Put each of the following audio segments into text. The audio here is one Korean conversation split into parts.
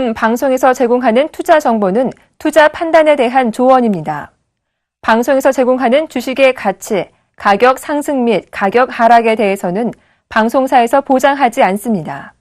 본 방송에서 제공하는 투자 정보는 투자 판단에 대한 조언입니다. 방송에서 제공하는 주식의 가치, 가격 상승 및 가격 하락에 대해서는 방송사에서 보장하지 않습니다.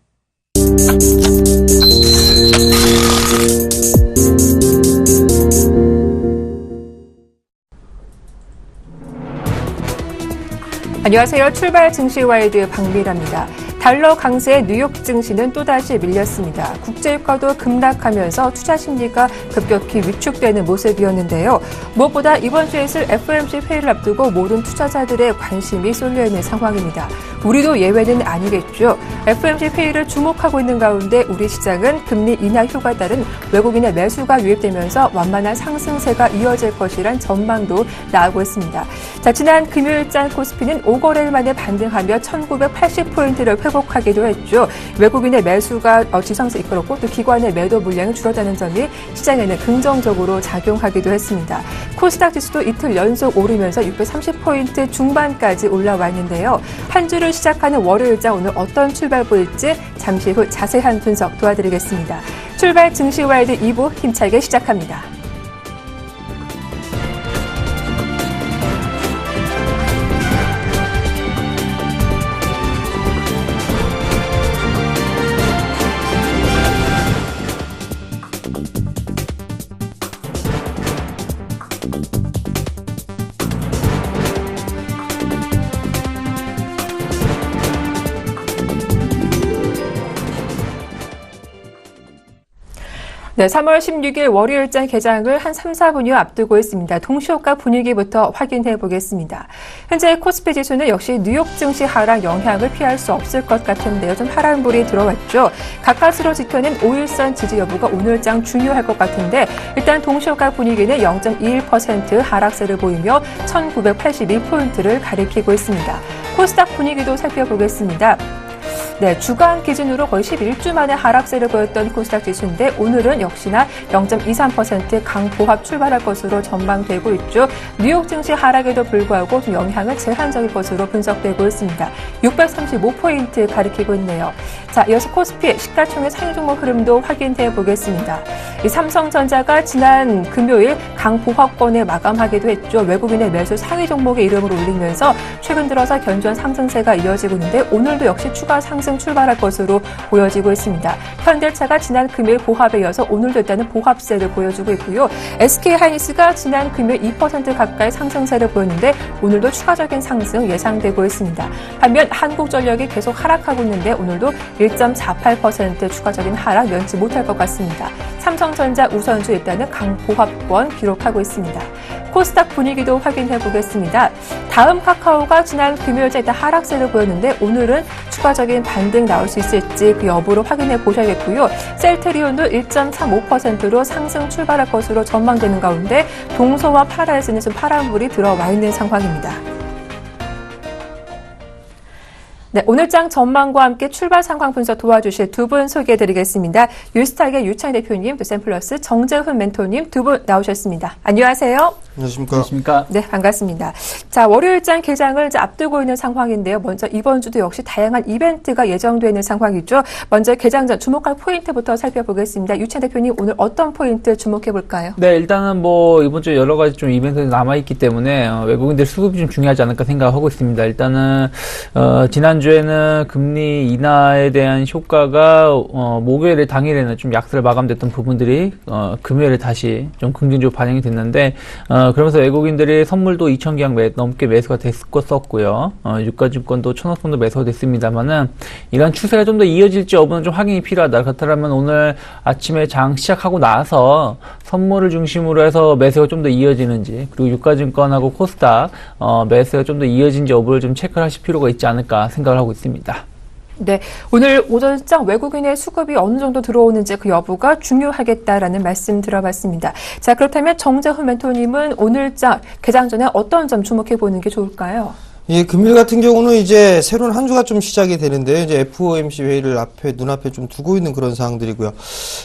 안녕하세요. 출발 증시와이드 박미라입니다. 달러 강세에 뉴욕 증시는 또다시 밀렸습니다. 국제유가도 급락하면서 투자 심리가 급격히 위축되는 모습이었는데요. 무엇보다 이번 주에 있을 FOMC 회의를 앞두고 모든 투자자들의 관심이 쏠려있는 상황입니다. 우리도 예외는 아니겠죠. FOMC 회의를 주목하고 있는 가운데 우리 시장은 금리 인하 효과에 따른 외국인의 매수가 유입되면서 완만한 상승세가 이어질 것이란 전망도 나오고 있습니다. 자, 지난 금요일장 코스피는 5거래일 만에 반등하며 1980포인트를 회복하기도 했죠. 외국인의 매수가 지상세 이끌었고 또 기관의 매도 물량이 줄었다는 점이 시장에는 긍정적으로 작용하기도 했습니다. 코스닥 지수도 이틀 연속 오르면서 630포인트 중반까지 올라와 있는데요. 한 주를 시작하는 월요일장 오늘 어떤 출발 보일지 잠시 후 자세한 분석 도와드리겠습니다. 출발 증시와이드 2부 힘차게 시작합니다. 네, 3월 16일 월요일장 개장을 한 3, 4분여 앞두고 있습니다. 동시효과 분위기부터 확인해 보겠습니다. 현재 코스피 지수는 역시 뉴욕 증시 하락 영향을 피할 수 없을 것 같은데요. 좀 파란불이 들어왔죠. 가까스로 지켜낸 5일선 지지 여부가 오늘장 중요할 것 같은데 일단 동시효과 분위기는 0.21% 하락세를 보이며 1982포인트를 가리키고 있습니다. 코스닥 분위기도 살펴보겠습니다. 네, 주간 기준으로 거의 11주 만에 하락세를 보였던 코스닥 지수인데 오늘은 역시나 0.23% 강보합 출발할 것으로 전망되고 있죠. 뉴욕 증시 하락에도 불구하고 좀 영향은 제한적인 것으로 분석되고 있습니다. 635포인트 가리키고 있네요. 자, 이어서 코스피 시가총액 상위 종목 흐름도 확인해 보겠습니다. 이 삼성전자가 지난 금요일 강보합권에 마감하기도 했죠. 외국인의 매수 상위 종목의 이름을 올리면서 최근 들어서 견조한 상승세가 이어지고 있는데 오늘도 역시 추가 상승 출발할 것으로 보여지고 있습니다. 현대차가 지난 금요일 보합에 이어서 오늘도 일단은 보합세를 보여주고 있고요. SK하이닉스가 지난 금요일 2% 가까이 상승세를 보였는데 오늘도 추가적인 상승 예상되고 있습니다. 반면 한국전력이 계속 하락하고 있는데 오늘도 1.48% 추가적인 하락 면치 못할 것 같습니다. 삼성전자 우선주 일단은 강보합권 기록하고 있습니다. 코스닥 분위기도 확인해 보겠습니다. 다음 카카오가 지난 금요일에 일단 하락세를 보였는데 오늘은 추가적인 반등 나올 수 있을지 그 여부를 확인해 보셔야겠고요. 셀트리온도 1.35%로 상승 출발할 것으로 전망되는 가운데 동서와 파라에서는 좀 파란불이 들어와 있는 상황입니다. 네, 오늘장 전망과 함께 출발 상황 분석 도와주실 두 분 소개해드리겠습니다. 유스탁의 유창 대표님, 또 샘플러스 정재훈 멘토님 두 분 나오셨습니다. 안녕하세요. 안녕하십니까. 네, 반갑습니다. 자, 월요일장 개장을 이제 앞두고 있는 상황인데요. 먼저 이번 주도 역시 다양한 이벤트가 예정되어 있는 상황이죠. 먼저 개장 전 주목할 포인트부터 살펴보겠습니다. 유창 대표님, 오늘 어떤 포인트 주목해 볼까요? 네, 일단은 뭐 이번 주에 여러 가지 좀 이벤트가 남아있기 때문에 외국인들 수급이 좀 중요하지 않을까 생각하고 있습니다. 일단은 지난주에는 금리 인하에 대한 효과가 목요일에 당일에는 좀 약세를 마감됐던 부분들이 금요일에 다시 좀 긍정적으로 반영이 됐는데 그러면서 외국인들이 선물도 2,000계약 넘게 매수가 됐었고요. 유가증권도 1,000억 정도 매수가 됐습니다만은 이런 추세가 좀 더 이어질지 여부는 좀 확인이 필요하다. 그렇다면 오늘 아침에 장 시작하고 나서 선물을 중심으로 해서 매수가 좀 더 이어지는지 그리고 유가증권하고 코스닥 매수가 좀 더 이어진지 여부를 좀 체크를 하실 필요가 있지 않을까 생각을 하고 있습니다. 네, 오늘 오전장 외국인의 수급이 어느 정도 들어오는지 그 여부가 중요하겠다라는 말씀 들어봤습니다. 자, 그렇다면 정재훈 멘토님은 오늘장 개장 전에 어떤 점 주목해 보는 게 좋을까요? 예, 금일 같은 경우는 이제 새로운 한 주가 좀 시작이 되는데요. 이제 FOMC 회의를 눈앞에 좀 두고 있는 그런 상황들이고요.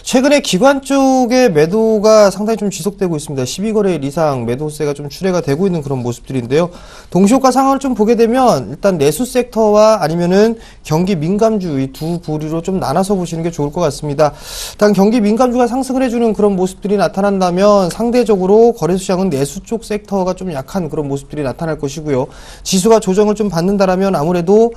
최근에 기관 쪽의 매도가 상당히 좀 지속되고 있습니다. 12거래일 이상 매도세가 좀 출회가 되고 있는 그런 모습들인데요. 동시효과 상황을 좀 보게 되면 일단 내수 섹터와 아니면은 경기 민감주 이 두 부류로 좀 나눠서 보시는 게 좋을 것 같습니다. 일단 경기 민감주가 상승을 해주는 그런 모습들이 나타난다면 상대적으로 거래소 시장은 내수 쪽 섹터가 좀 약한 그런 모습들이 나타날 것이고요. 지수가 조정을 좀 받는다라면 아무래도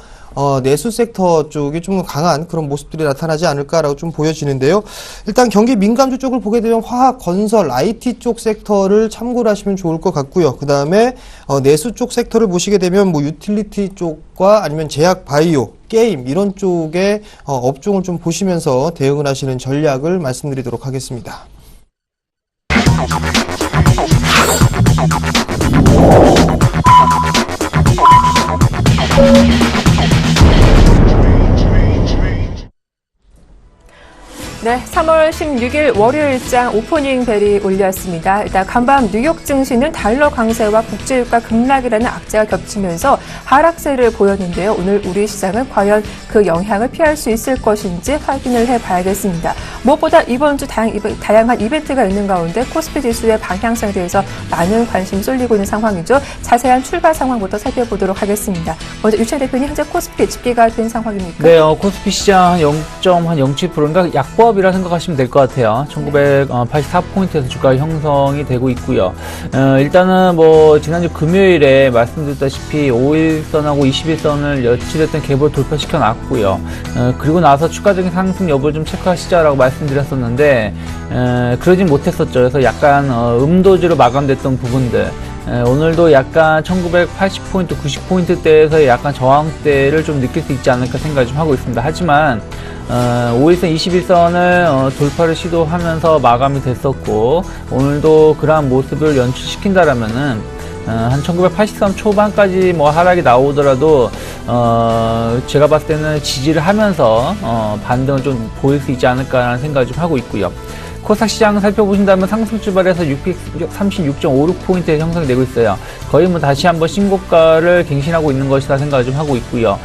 내수 섹터 쪽이 좀 강한 그런 모습들이 나타나지 않을까라고 좀 보여지는데요. 일단 경기 민감주 쪽을 보게 되면 화학, 건설, IT 쪽 섹터를 참고를 하시면 좋을 것 같고요. 그 다음에 내수 쪽 섹터를 보시게 되면 뭐 유틸리티 쪽과 아니면 제약, 바이오, 게임 이런 쪽의 업종을 좀 보시면서 대응을 하시는 전략을 말씀드리도록 하겠습니다. 네, 3월 16일 월요일장 오프닝 벨이 울렸습니다. 일단 간밤 뉴욕 증시는 달러 강세와 국제유가 급락이라는 악재가 겹치면서 하락세를 보였는데요. 오늘 우리 시장은 과연 그 영향을 피할 수 있을 것인지 확인을 해봐야겠습니다. 무엇보다 이번 주 다양한 이벤트가 있는 가운데 코스피 지수의 방향성에 대해서 많은 관심이 쏠리고 있는 상황이죠. 자세한 출발 상황부터 살펴보도록 하겠습니다. 먼저 유채 대표님, 현재 코스피 집계가 된 상황입니까? 네, 코스피 시장 한 0.07%인가 약보합이라 생각하시면 될 것 같아요. 1984포인트에서 주가 형성이 되고 있고요. 일단은 뭐 지난주 금요일에 말씀드렸다시피 5일선하고 21선을 여치됐던 갭을 돌파시켜 놨고요. 그리고 나서 추가적인 상승 여부를 좀 체크하시자라고 말씀드렸었는데 그러진 못했었죠. 그래서 약간 음도지로 마감됐던 부분들, 오늘도 약간 1980포인트, 90포인트대에서의 약간 저항대를 좀 느낄 수 있지 않을까 생각을 좀 하고 있습니다. 하지만 5일선, 21선을 돌파를 시도하면서 마감이 됐었고, 오늘도 그러한 모습을 연출시킨다라면은 한 1983 초반까지 뭐 하락이 나오더라도 제가 봤을 때는 지지를 하면서 반등을 좀 보일 수 있지 않을까라는 생각을 좀 하고 있고요. 코스닥 시장 살펴보신다면 상승 출발해서 636.56포인트에 형성이 되고 있어요. 거의 뭐 다시 한번 신고가를 갱신하고 있는 것이다 생각을 좀 하고 있고요.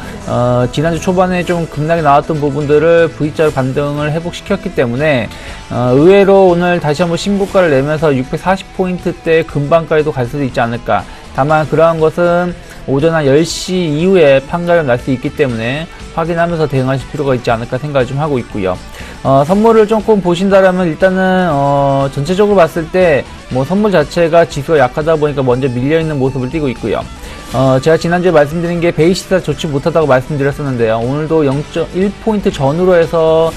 지난주 초반에 좀 급락이 나왔던 부분들을 V자로 반등을 회복시켰기 때문에 의외로 오늘 다시 한번 신고가를 내면서 640포인트대 근방까지도 갈 수도 있지 않을까. 다만 그러한 것은 오전 한 10시 이후에 판가름 날 수 있기 때문에 확인하면서 대응하실 필요가 있지 않을까 생각을 좀 하고 있고요. 선물을 조금 보신다라면 일단은 전체적으로 봤을 때 뭐 선물 자체가 지수가 약하다 보니까 먼저 밀려있는 모습을 띠고 있고요. 제가 지난주에 말씀드린 게 베이시스가 좋지 못하다고 말씀드렸었는데요. 오늘도 0.1포인트 전후로 해서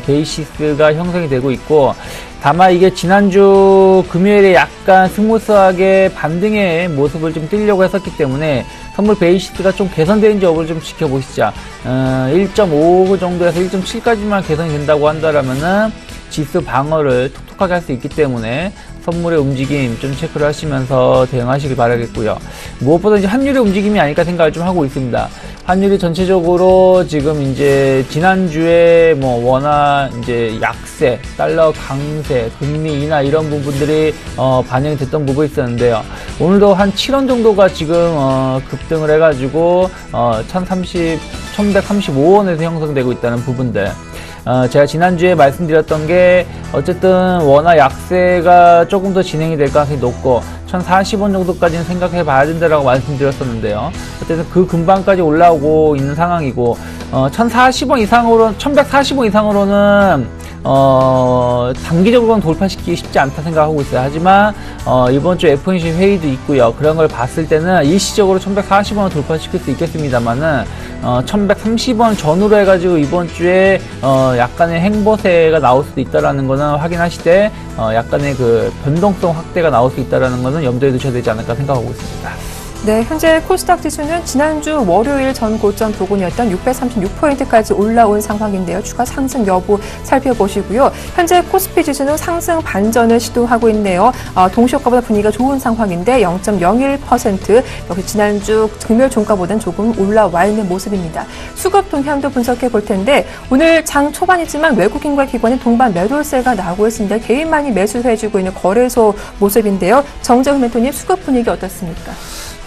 베이시스가 형성이 되고 있고, 다만 이게 지난주 금요일에 약간 스무스하게 반등의 모습을 좀 띄려고 했었기 때문에 선물 베이시스가 좀 개선되는지 여부를 좀 지켜보시자. 1.5 정도에서 1.7까지만 개선이 된다고 한다라면은 지수 방어를 톡톡하게 할 수 있기 때문에 선물의 움직임 좀 체크를 하시면서 대응하시길 바라겠고요. 무엇보다 이제 환율의 움직임이 아닐까 생각을 좀 하고 있습니다. 환율이 전체적으로 지금 이제 지난주에 뭐 원화 이제 약세, 달러 강세, 금리 인하 이런 부분들이 반영이 됐던 부분이 있었는데요. 오늘도 한 7원 정도가 지금 급등을 해가지고 1135원에서 형성되고 있다는 부분들. 제가 지난주에 말씀드렸던 게 어쨌든 원화 약세가 조금 더 진행이 될 가능성이 높고 1040원 정도까지는 생각해 봐야 된다라고 말씀드렸었는데요. 어쨌든 그 근방까지 올라오고 있는 상황이고 1140원 이상으로는 단기적으로는 돌파시키기 쉽지 않다 생각하고 있어요. 하지만 이번 주 FOMC 회의도 있고요. 그런 걸 봤을 때는 일시적으로 1140원을 돌파시킬 수 있겠습니다만은 1130원 전후로 해가지고 이번 주에 약간의 행보세가 나올 수도 있다라는 거는 확인하시되 약간의 그 변동성 확대가 나올 수 있다라는 거는 염두에 두셔야 되지 않을까 생각하고 있습니다. 네, 현재 코스닥 지수는 지난주 월요일 전 고점 부근이었던 636포인트까지 올라온 상황인데요. 추가 상승 여부 살펴보시고요. 현재 코스피 지수는 상승 반전을 시도하고 있네요. 동시효과보다 분위기가 좋은 상황인데 0.01% 역시 지난주 금요일 종가보다는 조금 올라와 있는 모습입니다. 수급 동향도 분석해 볼 텐데 오늘 장 초반이지만 외국인과 기관의 동반 매도세가 나오고 있습니다. 개인만이 매수해주고 있는 거래소 모습인데요. 정재훈 멘토님, 수급 분위기 어떻습니까?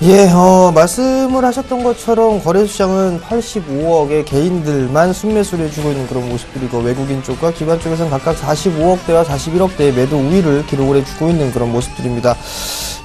예, 말씀을 하셨던 것처럼 거래소시장은 85억의 개인들만 순매수를 해주고 있는 그런 모습들이고, 외국인 쪽과 기관 쪽에서는 각각 45억대와 41억대의 매도 우위를 기록을 해주고 있는 그런 모습들입니다.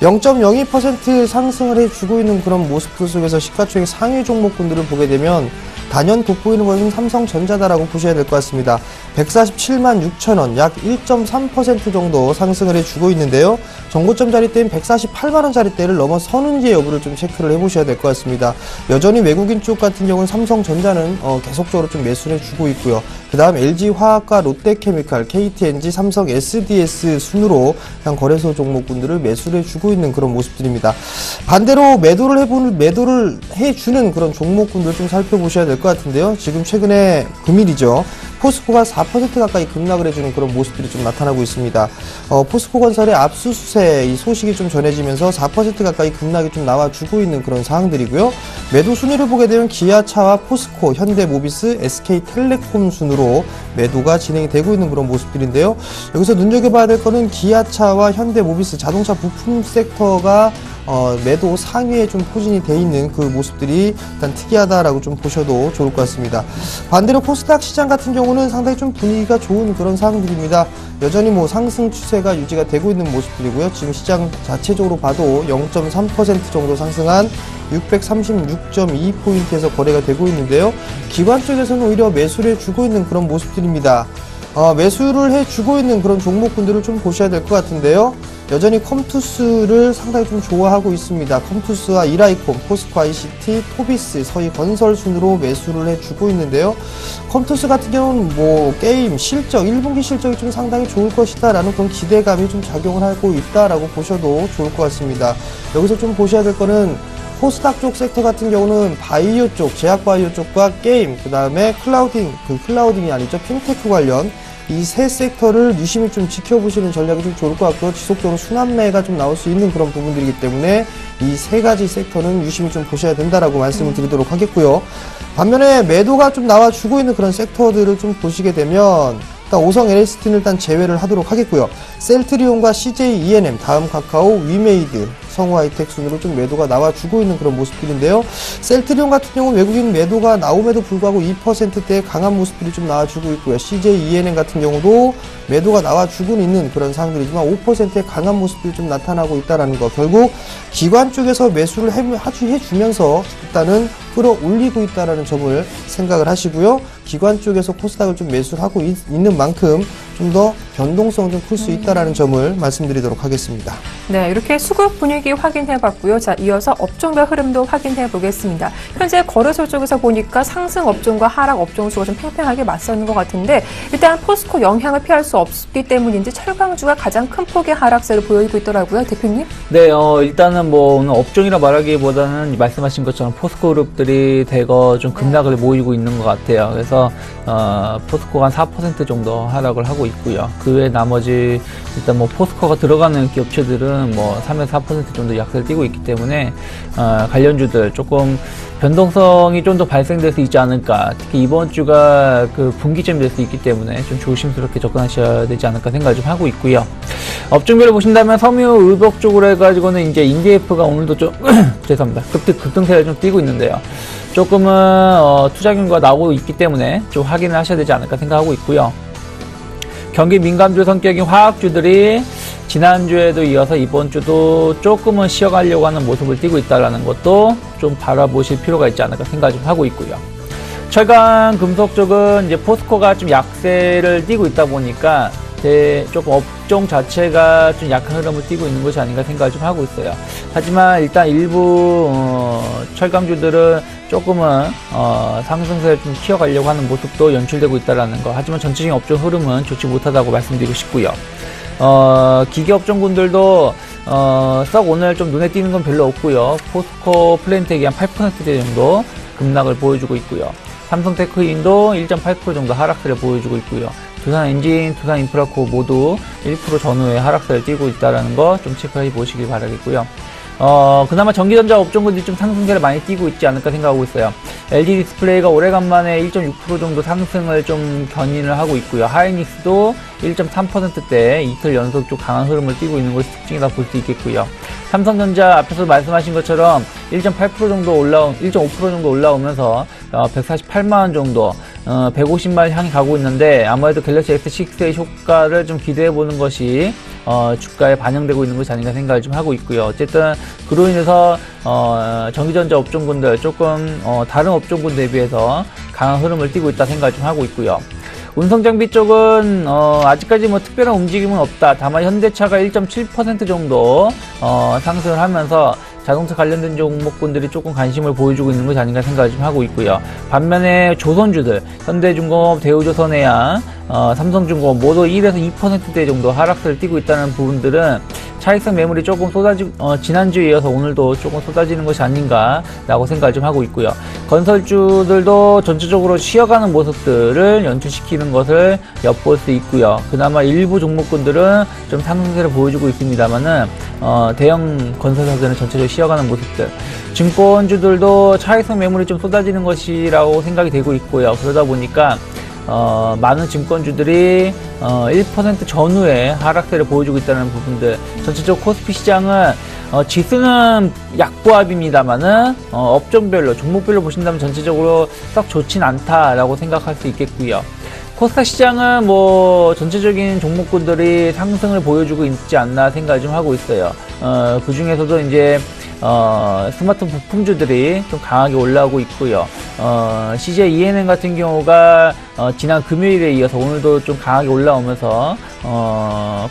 0.02% 상승을 해주고 있는 그런 모습들 속에서 시가총액 상위 종목군들을 보게 되면 단연 돋보이는 것은 삼성전자다라고 보셔야 될 것 같습니다. 147만 6천 원, 약 1.3% 정도 상승을 해주고 있는데요. 정고점 자리대인 148만 원 자리대를 넘어서는지 여부를 좀 체크를 해보셔야 될 것 같습니다. 여전히 외국인 쪽 같은 경우는 삼성전자는 계속적으로 좀 매수를 해주고 있고요. 그 다음 LG화학과 롯데케미칼, KTNG, 삼성 SDS 순으로 그냥 거래소 종목군들을 매수를 해주고 있는 그런 모습들입니다. 반대로 매도를 해주는 그런 종목군들 좀 살펴보셔야 될 것 같은데요. 지금 최근에 금일이죠. 포스코가 4% 가까이 급락을 해주는 그런 모습들이 좀 나타나고 있습니다. 포스코건설의 압수수색 이 소식이 좀 전해지면서 4% 가까이 급락이 좀 나와주고 있는 그런 상황들이고요. 매도 순위를 보게 되면 기아차와 포스코, 현대모비스, SK텔레콤 순으로 매도가 진행이 되고 있는 그런 모습들인데요. 여기서 눈여겨봐야 될 거는 기아차와 현대모비스 자동차 부품 섹터가 매도 상위에 좀 포진이 돼 있는 그 모습들이 일단 특이하다라고 좀 보셔도 좋을 것 같습니다. 반대로 코스닥 시장 같은 경우는 상당히 좀 분위기가 좋은 그런 상황들입니다. 여전히 뭐 상승 추세가 유지가 되고 있는 모습들이고요. 지금 시장 자체적으로 봐도 0.3% 정도 상승한 636.2포인트에서 거래가 되고 있는데요. 기관 쪽에서는 오히려 매수를 해주고 있는 그런 모습들입니다. 매수를 해주고 있는 그런 종목군들을 좀 보셔야 될 것 같은데요. 여전히 컴투스를 상당히 좀 좋아하고 있습니다. 컴투스와 이라이콤, 포스코 ICT, 토비스, 서희건설 순으로 매수를 해주고 있는데요. 컴투스 같은 경우는 뭐 게임 실적, 1분기 실적이 좀 상당히 좋을 것이다 라는 그런 기대감이 좀 작용을 하고 있다라고 보셔도 좋을 것 같습니다. 여기서 좀 보셔야 될 거는 코스닥 쪽 섹터 같은 경우는 바이오 쪽, 제약바이오 쪽과 게임, 그 다음에 클라우딩이 아니죠. 핀테크 관련 이 세 섹터를 유심히 좀 지켜보시는 전략이 좀 좋을 것 같고요. 지속적으로 순환매가 좀 나올 수 있는 그런 부분들이기 때문에 이 세 가지 섹터는 유심히 좀 보셔야 된다라고 말씀을 드리도록 하겠고요. 반면에 매도가 좀 나와주고 있는 그런 섹터들을 좀 보시게 되면 일단 오성 LST는 일단 제외를 하도록 하겠고요. 셀트리온과 CJ ENM, 다음 카카오, 위메이드, 성우하이텍 순으로 좀 매도가 나와주고 있는 그런 모습들인데요. 셀트리온 같은 경우는 외국인 매도가 나옴에도 불구하고 2%대의 강한 모습들이 좀 나와주고 있고요. CJ ENM 같은 경우도 매도가 나와주고는 있는 그런 상황들이지만 5%의 강한 모습들이 좀 나타나고 있다는 거. 결국 기관 쪽에서 매수를 해주면서 일단은 끌어올리고 있다는 점을 생각을 하시고요. 기관 쪽에서 코스닥을 좀 매수를 하고 있는 만큼 좀 더 변동성 좀 클 수 있다는 점을 말씀드리도록 하겠습니다. 네, 이렇게 수급 분위기 확인해봤고요. 자, 이어서 업종별 흐름도 확인해보겠습니다. 현재 거래소 쪽에서 보니까 상승 업종과 하락 업종 수가 좀 팽팽하게 맞서는 것 같은데 일단 포스코 영향을 피할 수 없기 때문인지 철강주가 가장 큰 폭의 하락세를 보이고 있더라고요. 대표님? 네, 일단은 뭐 오늘 업종이라 말하기보다는 말씀하신 것처럼 포스코 그룹들이 대거 좀 급락을 보이고 있는 것 같아요. 그래서 포스코가 한 4% 정도 하락을 하고 있고요. 그 외 나머지 일단 뭐 포스코가 들어가는 기업체들은 뭐 3에서 4% 정도 약세를 띄고 있기 때문에 관련주들 조금 변동성이 좀 더 발생될 수 있지 않을까. 특히 이번 주가 그 분기점이 될 수 있기 때문에 좀 조심스럽게 접근하셔야 되지 않을까 생각을 좀 하고 있고요. 업종별로 보신다면 섬유 의복 쪽으로 해가지고는 이제 인디에프가 오늘도 좀 죄송합니다. 급등세를 좀 띄고 있는데요. 조금은 투자 경과가 나오고 있기 때문에 좀 확인을 하셔야 되지 않을까 생각하고 있고요. 경기 민감주 성격인 화학주들이 지난주에도 이어서 이번 주도 조금은 쉬어가려고 하는 모습을 띠고 있다는 것도 좀 바라보실 필요가 있지 않을까 생각 좀 하고 있고요. 철강 금속 쪽은 이제 포스코가 좀 약세를 띠고 있다 보니까 조금 업종 자체가 좀 약한 흐름을 띠고 있는 것이 아닌가 생각을 좀 하고 있어요. 하지만 일단 일부 철강주들은 조금은 상승세를 좀 키워가려고 하는 모습도 연출되고 있다는 거. 하지만 전체적인 업종 흐름은 좋지 못하다고 말씀드리고 싶고요. 기계업종군들도 썩 오늘 좀 눈에 띄는 건 별로 없고요. 포스코 플랜텍이 한 8%대 정도 급락을 보여주고 있고요. 삼성테크인도 1.8% 정도 하락세를 보여주고 있고요. 두산엔진, 두산인프라코 모두 1% 전후의 하락세를 띄고 있다는 거 좀 체크해 보시길 바라겠고요. 그나마 전기전자 업종군들이 좀 상승세를 많이 띄고 있지 않을까 생각하고 있어요. LG 디스플레이가 오래간만에 1.6% 정도 상승을 좀 견인을 하고 있고요. 하이닉스도 1.3%대 이틀 연속 좀 강한 흐름을 띄고 있는 것이 특징이라 볼 수 있겠고요. 삼성전자 앞에서 말씀하신 것처럼 1.8% 정도 1.5% 정도 올라오면서 148만 원 정도 150만 원 향해 가고 있는데 아무래도 갤럭시 S6의 효과를 좀 기대해 보는 것이 주가에 반영되고 있는 것이 아닌가 생각을 좀 하고 있고요. 어쨌든 그로 인해서 전기전자 업종군들 조금 다른 업종군 대비해서 강한 흐름을 띠고 있다 생각을 좀 하고 있고요. 운송장비 쪽은 아직까지 뭐 특별한 움직임은 없다. 다만 현대차가 1.7% 정도 상승을 하면서 자동차 관련된 종목군들이 조금 관심을 보여주고 있는 것이 아닌가 생각을 좀 하고 있고요. 반면에 조선주들, 현대중공업, 대우조선해양, 삼성중공업 모두 1에서 2%대 정도 하락세를 띠고 있다는 부분들은 차익성 매물이 조금 지난주에 이어서 오늘도 조금 쏟아지는 것이 아닌가라고 생각을 좀 하고 있고요. 건설주들도 전체적으로 쉬어가는 모습들을 연출시키는 것을 엿볼 수 있고요. 그나마 일부 종목군들은 좀 상승세를 보여주고 있습니다만은 대형 건설사들은 전체적으로 쉬어가는 모습들. 증권주들도 차익성 매물이 좀 쏟아지는 것이라고 생각이 되고 있고요. 그러다 보니까 많은 증권주들이 1% 전후에 하락세를 보여주고 있다는 부분들. 전체적으로 코스피 시장은 지수는 약보합입니다만은 업종별로 종목별로 보신다면 전체적으로 썩 좋진 않다라고 생각할 수 있겠고요. 코스닥 시장은 뭐 전체적인 종목군들이 상승을 보여주고 있지 않나 생각을 좀 하고 있어요. 그 중에서도 이제 스마트 부품주들이 좀 강하게 올라오고 있고요. CJ ENM 같은 경우가 지난 금요일에 이어서 오늘도 좀 강하게 올라오면서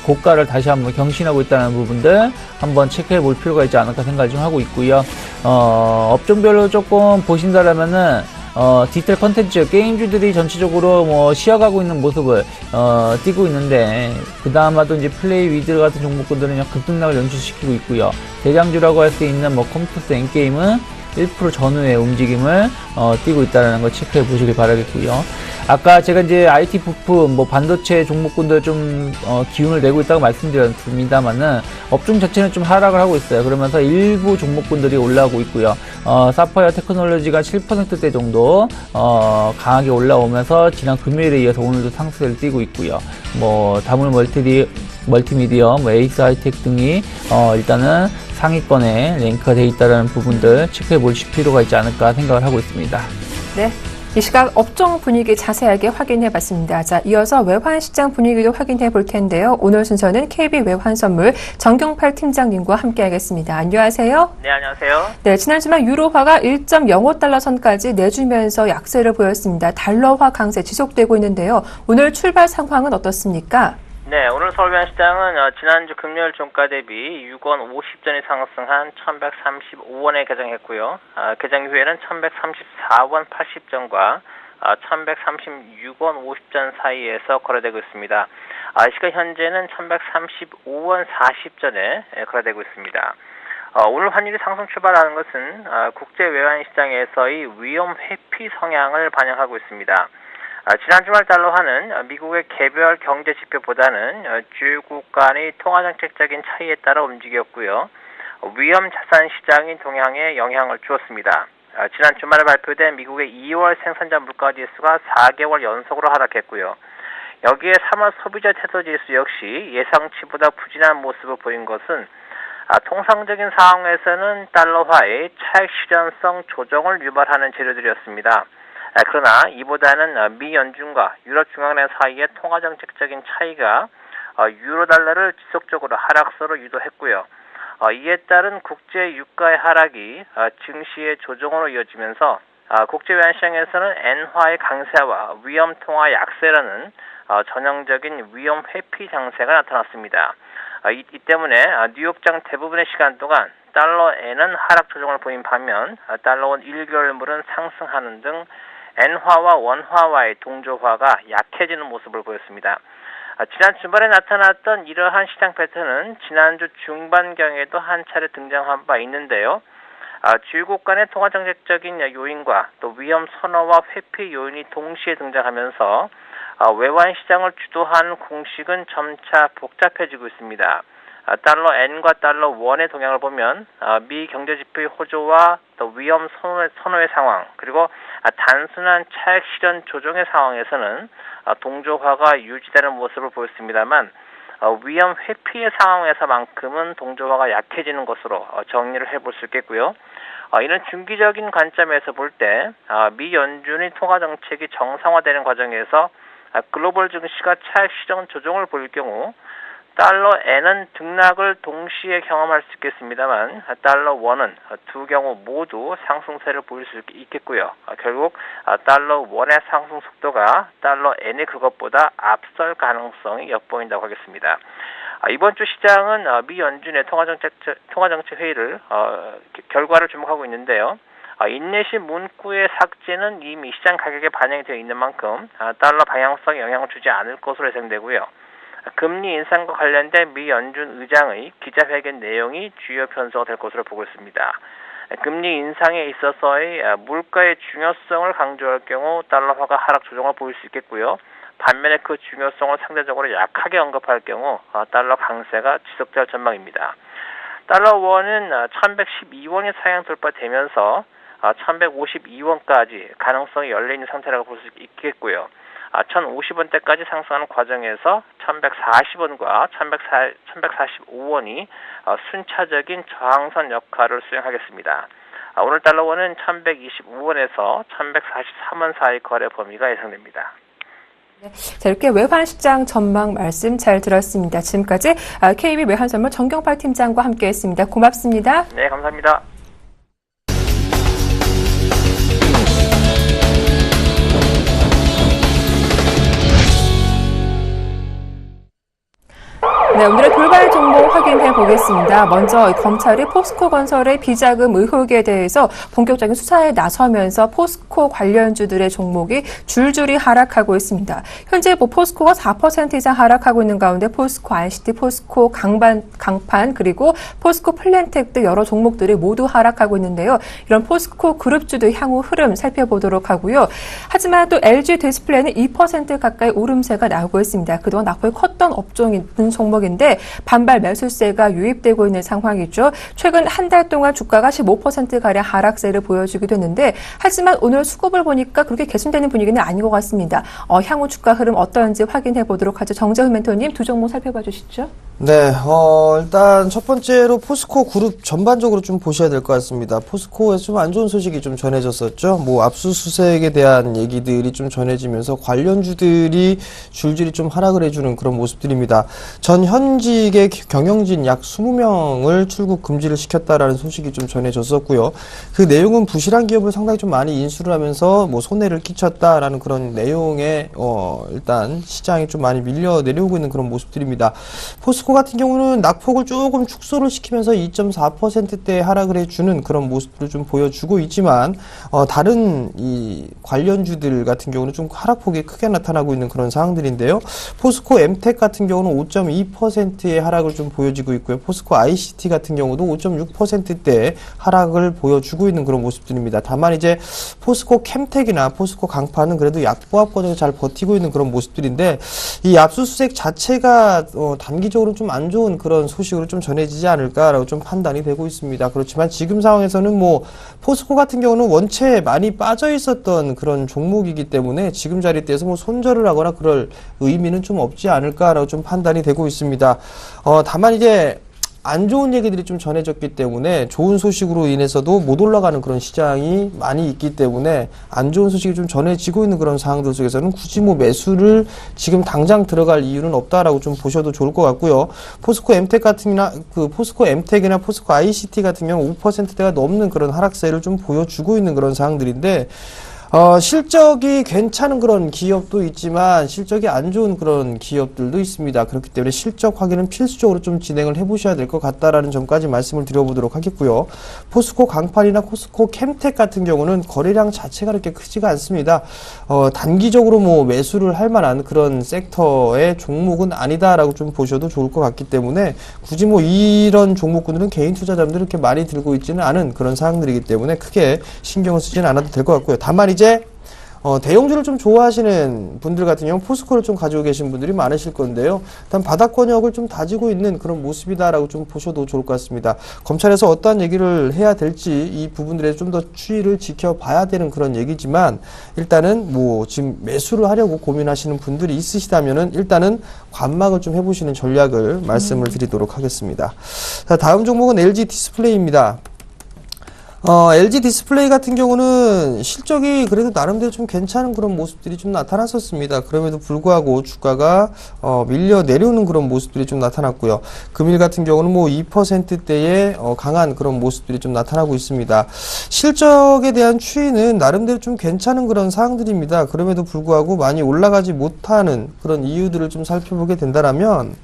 고가를 다시 한번 경신하고 있다는 부분들 한번 체크해 볼 필요가 있지 않을까 생각을 좀 하고 있고요. 업종별로 조금 보신다라면은 디지털 컨텐츠 게임주들이 전체적으로 뭐 쉬어가고 있는 모습을 띄고 있는데 그다음에도 이제 플레이 위드 같은 종목군들은 그냥 급등락을 연출시키고 있고요. 대장주라고 할 수 있는 뭐 컴퓨터 엔게임은 1% 전후의 움직임을 띄고 있다는 걸 체크해 보시길 바라겠고요. 아까 제가 이제 IT 부품, 뭐 반도체 종목군들 좀 기운을 내고 있다고 말씀드렸습니다만은 업종 자체는 좀 하락을 하고 있어요. 그러면서 일부 종목군들이 올라오고 있고요. 사파이어 테크놀로지가 7%대 정도 강하게 올라오면서 지난 금요일에 이어서 오늘도 상승세를 띄고 있고요. 뭐 다물 멀티미디어, 뭐 에이스 하이텍 등이 일단은 상위권에 랭크가 되어 있다는 부분들 체크해 보실 필요가 있지 않을까 생각을 하고 있습니다. 네. 이 시각 업종 분위기 자세하게 확인해 봤습니다. 자, 이어서 외환시장 분위기도 확인해 볼 텐데요. 오늘 순서는 KB 외환선물 정경팔 팀장님과 함께 하겠습니다. 안녕하세요. 네, 안녕하세요. 네, 지난 주말 유로화가 1.05달러 선까지 내주면서 약세를 보였습니다. 달러화 강세 지속되고 있는데요. 오늘 출발 상황은 어떻습니까? 네, 오늘 서울외환시장은 지난주 금요일 종가 대비 6원 50전이 상승한 1135원에 개장했고요. 개장 후에는 1134원 80전과 1136원 50전 사이에서 거래되고 있습니다. 시간 현재는 1135원 40전에 거래되고 있습니다. 오늘 환율이 상승 출발하는 것은 국제 외환시장에서의 위험 회피 성향을 반영하고 있습니다. 지난 주말 달러화는 미국의 개별 경제 지표보다는 주요국 간의 통화정책적인 차이에 따라 움직였고요. 위험 자산 시장인 동향에 영향을 주었습니다. 지난 주말에 발표된 미국의 2월 생산자 물가지수가 4개월 연속으로 하락했고요. 여기에 3월 소비자 태도지수 역시 예상치보다 부진한 모습을 보인 것은 통상적인 상황에서는 달러화의 차익 실현성 조정을 유발하는 재료들이었습니다. 그러나 이보다는 미 연준과 유럽중앙은행 사이의 통화정책적인 차이가 유로달러를 지속적으로 하락세로 유도했고요. 이에 따른 국제 유가의 하락이 증시의 조정으로 이어지면서 국제외환시장에서는 엔화의 강세와 위험 통화 약세라는 전형적인 위험 회피 장세가 나타났습니다. 이 때문에 뉴욕장 대부분의 시간 동안 달러엔은 하락 조정을 보인 반면 달러원 1개월물은 상승하는 등 엔화와 원화와의 동조화가 약해지는 모습을 보였습니다. 지난 주말에 나타났던 이러한 시장 패턴은 지난주 중반경에도 한 차례 등장한 바 있는데요. 주요국 간의 통화정책적인 요인과 또 위험 선호와 회피 요인이 동시에 등장하면서 외환시장을 주도하는 공식은 점차 복잡해지고 있습니다. 달러 N과 달러 원의 동향을 보면 미 경제지표의 호조와 또 위험 선호의 상황 그리고 단순한 차익 실현 조정의 상황에서는 동조화가 유지되는 모습을 보였습니다만 위험 회피의 상황에서만큼은 동조화가 약해지는 것으로 정리를 해볼 수 있겠고요. 이런 중기적인 관점에서 볼 때 미 연준이 통화 정책이 정상화되는 과정에서 글로벌 증시가 차익 실현 조정을 보일 경우 달러 엔은 등락을 동시에 경험할 수 있겠습니다만 달러 원은 두 경우 모두 상승세를 보일 수 있겠고요. 결국 달러 원의 상승 속도가 달러 엔이 그것보다 앞설 가능성이 엿보인다고 하겠습니다. 이번 주 시장은 미 연준의 통화정책 회의를 결과를 주목하고 있는데요. 인내시 문구의 삭제는 이미 시장 가격에 반영이 되어 있는 만큼 달러 방향성에 영향을 주지 않을 것으로 예상되고요. 금리 인상과 관련된 미 연준 의장의 기자회견 내용이 주요 변수가 될 것으로 보고 있습니다. 금리 인상에 있어서의 물가의 중요성을 강조할 경우 달러화가 하락 조정을 보일 수 있겠고요. 반면에 그 중요성을 상대적으로 약하게 언급할 경우 달러 강세가 지속될 전망입니다. 달러 원은 1112원이 상향 돌파되면서 1152원까지 가능성이 열려있는 상태라고 볼 수 있겠고요. 1050원대까지 상승하는 과정에서 1140원과 1145원이 순차적인 저항선 역할을 수행하겠습니다. 오늘 달러원은 1125원에서 1143원 사이 거래 범위가 예상됩니다. 자, 이렇게 외환 시장 전망 말씀 잘 들었습니다. 지금까지 KB 외환선물 정경팔 팀장과 함께했습니다. 고맙습니다. 네, 감사합니다. 네, 오늘의 돌발 종목 확인해 보겠습니다. 먼저 검찰이 포스코건설의 비자금 의혹에 대해서 본격적인 수사에 나서면서 포스코 관련주들의 종목이 줄줄이 하락하고 있습니다. 현재 포스코가 4% 이상 하락하고 있는 가운데 포스코 ICT, 포스코 강판, 그리고 포스코 플랜텍 등 여러 종목들이 모두 하락하고 있는데요. 이런 포스코 그룹주들 향후 흐름 살펴보도록 하고요. 하지만 또 LG 디스플레이는 2% 가까이 오름세가 나오고 있습니다. 그동안 낙폭이 컸던 업종인 종목인데 반발 매수세가 유입되고 있는 상황이죠. 최근 한 달 동안 주가가 15%가량 하락세를 보여주기도 했는데 하지만 오늘 수급을 보니까 그렇게 개선되는 분위기는 아닌 것 같습니다. 향후 주가 흐름 어떤지 확인해 보도록 하죠. 정재훈 멘토님 두 종목 살펴봐 주시죠. 네, 일단 첫 번째로 포스코 그룹 전반적으로 좀 보셔야 될 것 같습니다. 포스코에서 좀 안 좋은 소식이 좀 전해졌었죠. 압수수색에 대한 얘기들이 좀 전해지면서 관련주들이 줄줄이 좀 하락을 해주는 그런 모습들입니다. 전 현직의 경영진 약 20명을 출국 금지를 시켰다라는 소식이 좀 전해졌었고요. 그 내용은 부실한 기업을 상당히 좀 많이 인수를 하면서 손해를 끼쳤다라는 그런 내용에 일단 시장이 좀 많이 밀려 내려오고 있는 그런 모습들입니다. 포스코 같은 경우는 낙폭을 조금 축소를 시키면서 2.4%대 하락을 해주는 그런 모습들을 좀 보여주고 있지만 다른 이 관련주들 같은 경우는 좀 하락폭이 크게 나타나고 있는 그런 상황들인데요. 포스코 엠텍 같은 경우는 5.2%의 하락을 좀 보여지고 있고요. 포스코 ICT 같은 경우도 5.6%대 하락을 보여주고 있는 그런 모습들입니다. 다만 이제 포스코 캠텍이나 포스코 강판은 그래도 약보합 과정에 잘 버티고 있는 그런 모습들인데 이 압수수색 자체가 단기적으로 좀 안 좋은 그런 소식으로 좀 전해지지 않을까라고 좀 판단이 되고 있습니다. 그렇지만 지금 상황에서는 포스코 같은 경우는 원체 많이 빠져 있었던 그런 종목이기 때문에 지금 자리대에서 손절을 하거나 그럴 의미는 좀 없지 않을까라고 좀 판단이 되고 있습니다. 다만 이제 안 좋은 얘기들이 좀 전해졌기 때문에 좋은 소식으로 인해서도 못 올라가는 그런 시장이 많이 있기 때문에 안 좋은 소식이 좀 전해지고 있는 그런 상황들 속에서는 굳이 매수를 지금 당장 들어갈 이유는 없다라고 좀 보셔도 좋을 것 같고요. 포스코 엠텍이나 포스코 ICT 같은 경우 5%대가 넘는 그런 하락세를 좀 보여주고 있는 그런 상황들인데 실적이 괜찮은 그런 기업도 있지만 실적이 안 좋은 그런 기업들도 있습니다. 그렇기 때문에 실적 확인은 필수적으로 좀 진행을 해보셔야 될 것 같다라는 점까지 말씀을 드려보도록 하겠고요. 포스코 강판이나 포스코 캠텍 같은 경우는 거래량 자체가 그렇게 크지가 않습니다. 단기적으로 매수를 할 만한 그런 섹터의 종목은 아니다라고 좀 보셔도 좋을 것 같기 때문에 굳이 이런 종목군들은 개인 투자자분들이 이렇게 많이 들고 있지는 않은 그런 사항들이기 때문에 크게 신경을 쓰지는 않아도 될 것 같고요. 다만 이제 대형주를 좀 좋아하시는 분들 같은 경우 포스코를 좀 가지고 계신 분들이 많으실 건데요. 일단 바닥권역을 좀 다지고 있는 그런 모습이다라고 좀 보셔도 좋을 것 같습니다. 검찰에서 어떠한 얘기를 해야 될지 이 부분들에 좀 더 추이를 지켜봐야 되는 그런 얘기지만 일단은 뭐 지금 매수를 하려고 고민하시는 분들이 있으시다면은 일단은 관망을 좀 해보시는 전략을 말씀을 드리도록 하겠습니다. 자, 다음 종목은 LG 디스플레이입니다. LG 디스플레이 같은 경우는 실적이 그래도 나름대로 좀 괜찮은 그런 모습들이 좀 나타났었습니다. 그럼에도 불구하고 주가가 밀려 내려오는 그런 모습들이 좀 나타났고요. 금일 같은 경우는 뭐 2%대의 강한 그런 모습들이 좀 나타나고 있습니다. 실적에 대한 추이는 나름대로 좀 괜찮은 그런 사항들입니다. 그럼에도 불구하고 많이 올라가지 못하는 그런 이유들을 좀 살펴보게 된다라면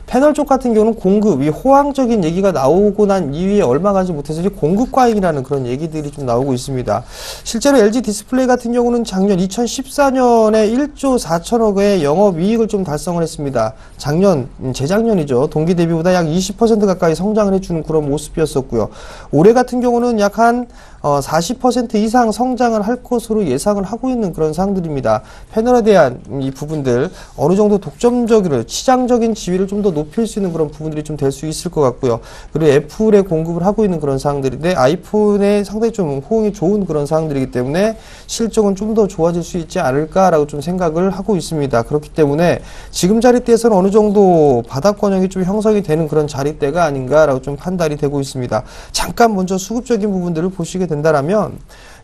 패널 쪽 같은 경우는 공급, 이 호황적인 얘기가 나오고 난 이후에 얼마 가지 못해서 이제 공급 과잉이라는 그런 얘기들이 좀 나오고 있습니다. 실제로 LG 디스플레이 같은 경우는 작년 2014년에 1조 4천억의 영업이익을 좀 달성을 했습니다. 재작년이죠. 동기 대비보다 약 20% 가까이 성장을 해주는 그런 모습이었었고요. 올해 같은 경우는 약 한 40% 이상 성장을 할 것으로 예상을 하고 있는 그런 사항들입니다. 패널에 대한 이 부분들 어느 정도 독점적으로 치장적인 지위를 좀 더 높일 수 있는 그런 부분들이 좀 될 수 있을 것 같고요. 그리고 애플에 공급을 하고 있는 그런 사항들인데 아이폰에 상당히 좀 호응이 좋은 그런 사항들이기 때문에 실적은 좀 더 좋아질 수 있지 않을까라고 좀 생각을 하고 있습니다. 그렇기 때문에 지금 자리대에서는 어느 정도 바닥권역이 좀 형성이 되는 그런 자리대가 아닌가라고 좀 판단이 되고 있습니다. 잠깐 먼저 수급적인 부분들을 보시게 된다라면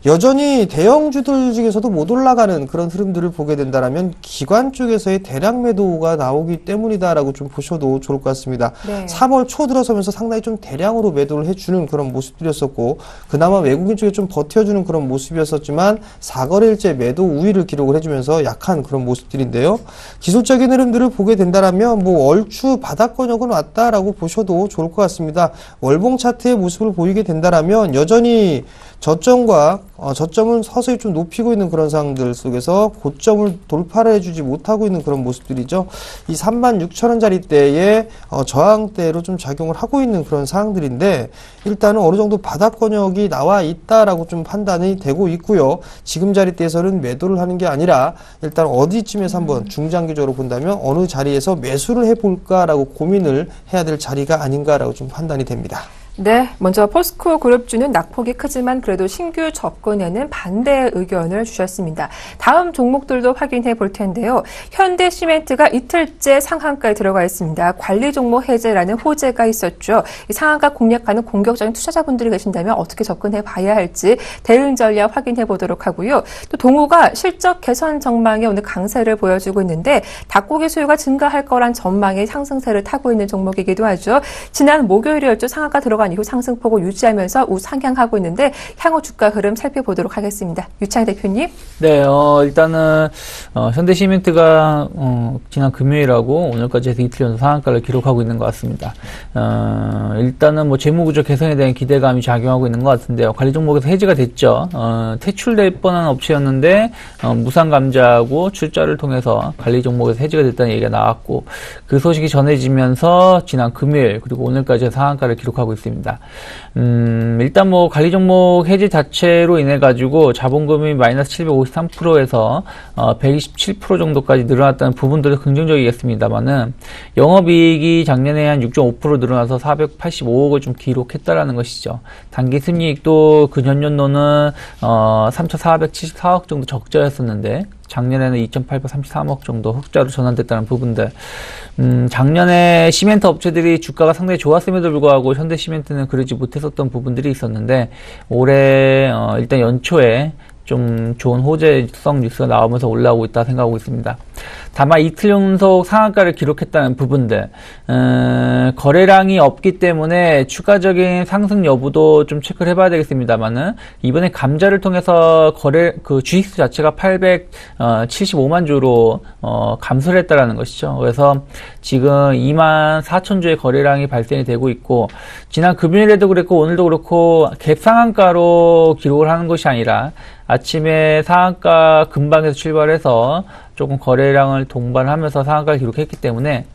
여전히 대형주들 중에서도 못 올라가는 그런 흐름들을 보게 된다라면 기관 쪽에서의 대량 매도가 나오기 때문이다라고 좀 보셔도 좋을 것 같습니다. 네. 3월 초 들어서면서 상당히 좀 대량으로 매도를 해주는 그런 모습들이었었고 그나마 외국인 쪽에 좀 버텨주는 그런 모습이었었지만 4거래일째 매도 우위를 기록을 해주면서 약한 그런 모습들인데요. 기술적인 흐름들을 보게 된다라면 뭐 얼추 바닥권역은 왔다라고 보셔도 좋을 것 같습니다. 월봉 차트의 모습을 보이게 된다라면 여전히 저점은 서서히 좀 높이고 있는 그런 상황들 속에서 고점을 돌파를 해주지 못하고 있는 그런 모습들이죠. 이 36,000원짜리대의 저항대로 좀 작용을 하고 있는 그런 상황들인데 일단은 어느 정도 바닥권역이 나와 있다라고 좀 판단이 되고 있고요. 지금 자리대에서는 매도를 하는 게 아니라 일단 어디쯤에서 한번 중장기적으로 본다면 어느 자리에서 매수를 해볼까라고 고민을 해야 될 자리가 아닌가라고 좀 판단이 됩니다. 네, 먼저 포스코 그룹주는 낙폭이 크지만 그래도 신규 접근에는 반대 의견을 주셨습니다. 다음 종목들도 확인해 볼 텐데요. 현대시멘트가 이틀째 상한가에 들어가 있습니다. 관리 종목 해제라는 호재가 있었죠. 이 상한가 공략하는 공격적인 투자자분들이 계신다면 어떻게 접근해 봐야 할지 대응 전략 확인해 보도록 하고요. 또 동호가 실적 개선 전망에 오늘 강세를 보여주고 있는데 닭고기 수요가 증가할 거란 전망의 상승세를 타고 있는 종목이기도 하죠. 지난 목요일이었죠. 상한가 들어간 이후 상승폭을 유지하면서 우상향하고 있는데 향후 주가 흐름 살펴보도록 하겠습니다. 유창 대표님. 네, 일단은 현대시멘트가 지난 금요일하고 오늘까지 해서 이틀 연속 상한가를 기록하고 있는 것 같습니다. 일단은 뭐 재무구조 개선에 대한 기대감이 작용하고 있는 것 같은데요. 관리 종목에서 해지가 됐죠. 퇴출될 뻔한 업체였는데 무상 감자하고 출자를 통해서 관리 종목에서 해지가 됐다는 얘기가 나왔고 그 소식이 전해지면서 지난 금요일 그리고 오늘까지 상한가를 기록하고 있습니다. 일단 뭐 관리 종목 해지 자체로 인해 가지고 자본금이 마이너스 753%에서 127% 정도까지 늘어났다는 부분들도 긍정적이겠습니다만은 영업이익이 작년에 한 6.5% 늘어나서 485억을 좀 기록했다라는 것이죠. 단기 순이익도 그 전년도는 3,474억 정도 적자였었는데 작년에는 2,833억 정도 흑자로 전환됐다는 부분들. 작년에 시멘트 업체들이 주가가 상당히 좋았음에도 불구하고 현대시멘트는 그러지 못했었던 부분들이 있었는데 올해 일단 연초에 좀 좋은 호재성 뉴스가 나오면서 올라오고 있다 생각하고 있습니다. 다만 이틀 연속 상한가를 기록했다는 부분들, 거래량이 없기 때문에 추가적인 상승 여부도 좀 체크를 해봐야 되겠습니다만은 이번에 감자를 통해서 주식수 자체가 875만 주로 감소를 했다라는 것이죠. 그래서 지금 2만 4천 주의 거래량이 발생이 되고 있고 지난 금요일에도 그랬고 오늘도 그렇고 갭 상한가로 기록을 하는 것이 아니라 아침에 상한가 근방에서 출발해서 조금 거래량을 동반하면서 상한가를 기록했기 때문에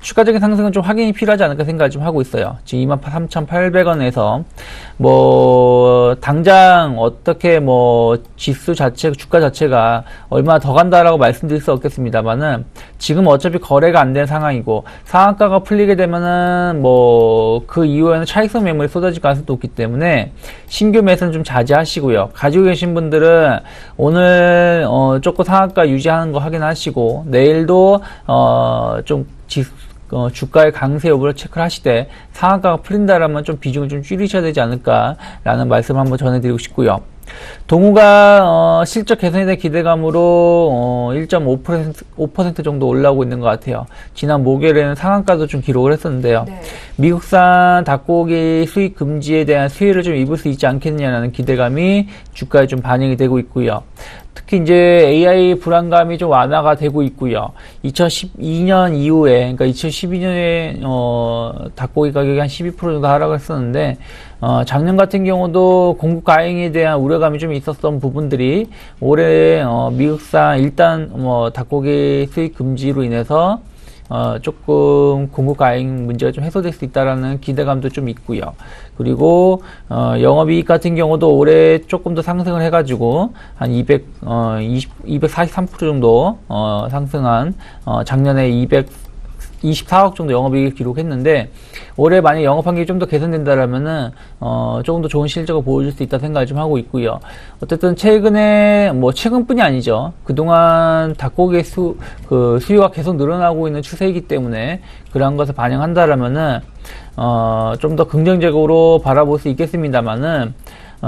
추가적인 상승은 좀 확인이 필요하지 않을까 생각을 좀 하고 있어요. 지금 23,800원에서 뭐 당장 어떻게 뭐 지수 자체, 주가 자체가 얼마나 더 간다라고 말씀드릴 수 없겠습니다만은 지금 어차피 거래가 안 된 상황이고 상한가가 풀리게 되면은 뭐 그 이후에는 차익성 매물이 쏟아질 가능성도 높기 때문에 신규 매수는 좀 자제하시고요. 가지고 계신 분들은 오늘 조금 상한가 유지하는 거 확인하시고 내일도 좀 주가의 강세 여부를 체크를 하시되 상한가가 풀린다라면 좀 비중을 좀 줄이셔야 되지 않을까라는 말씀을 한번 전해드리고 싶고요. 동우가 실적 개선에 대한 기대감으로 1.5% 정도 올라오고 있는 것 같아요. 지난 목요일에는 상한가도 좀 기록을 했었는데요. 네. 미국산 닭고기 수입 금지에 대한 수혜를 좀 입을 수 있지 않겠느냐라는 기대감이 주가에 좀 반영이 되고 있고요. 특히 이제 AI 불안감이 좀 완화가 되고 있고요. 2012년 이후에, 그러니까 2012년에 닭고기 가격이 한 12% 정도 하락을 했었는데 작년 같은 경우도 공급 과잉에 대한 우려감이 좀 있었던 부분들이 올해 미국산 일단 닭고기 수입 금지로 인해서 조금 공급 과잉 문제가 좀 해소될 수 있다라는 기대감도 좀 있고요. 그리고 영업이익 같은 경우도 올해 조금 더 상승을 해가지고 한 243% 정도 상승한 작년에 224억 정도 영업이익을 기록했는데 올해 만약 영업환경이 좀 더 개선된다라면은 조금 더 좋은 실적을 보여줄 수 있다 생각을 좀 하고 있고요. 어쨌든 최근에 최근뿐이 아니죠. 그동안 닭고기의 수요가 계속 늘어나고 있는 추세이기 때문에 그러한 것을 반영한다라면은 좀 더 긍정적으로 바라볼 수 있겠습니다만은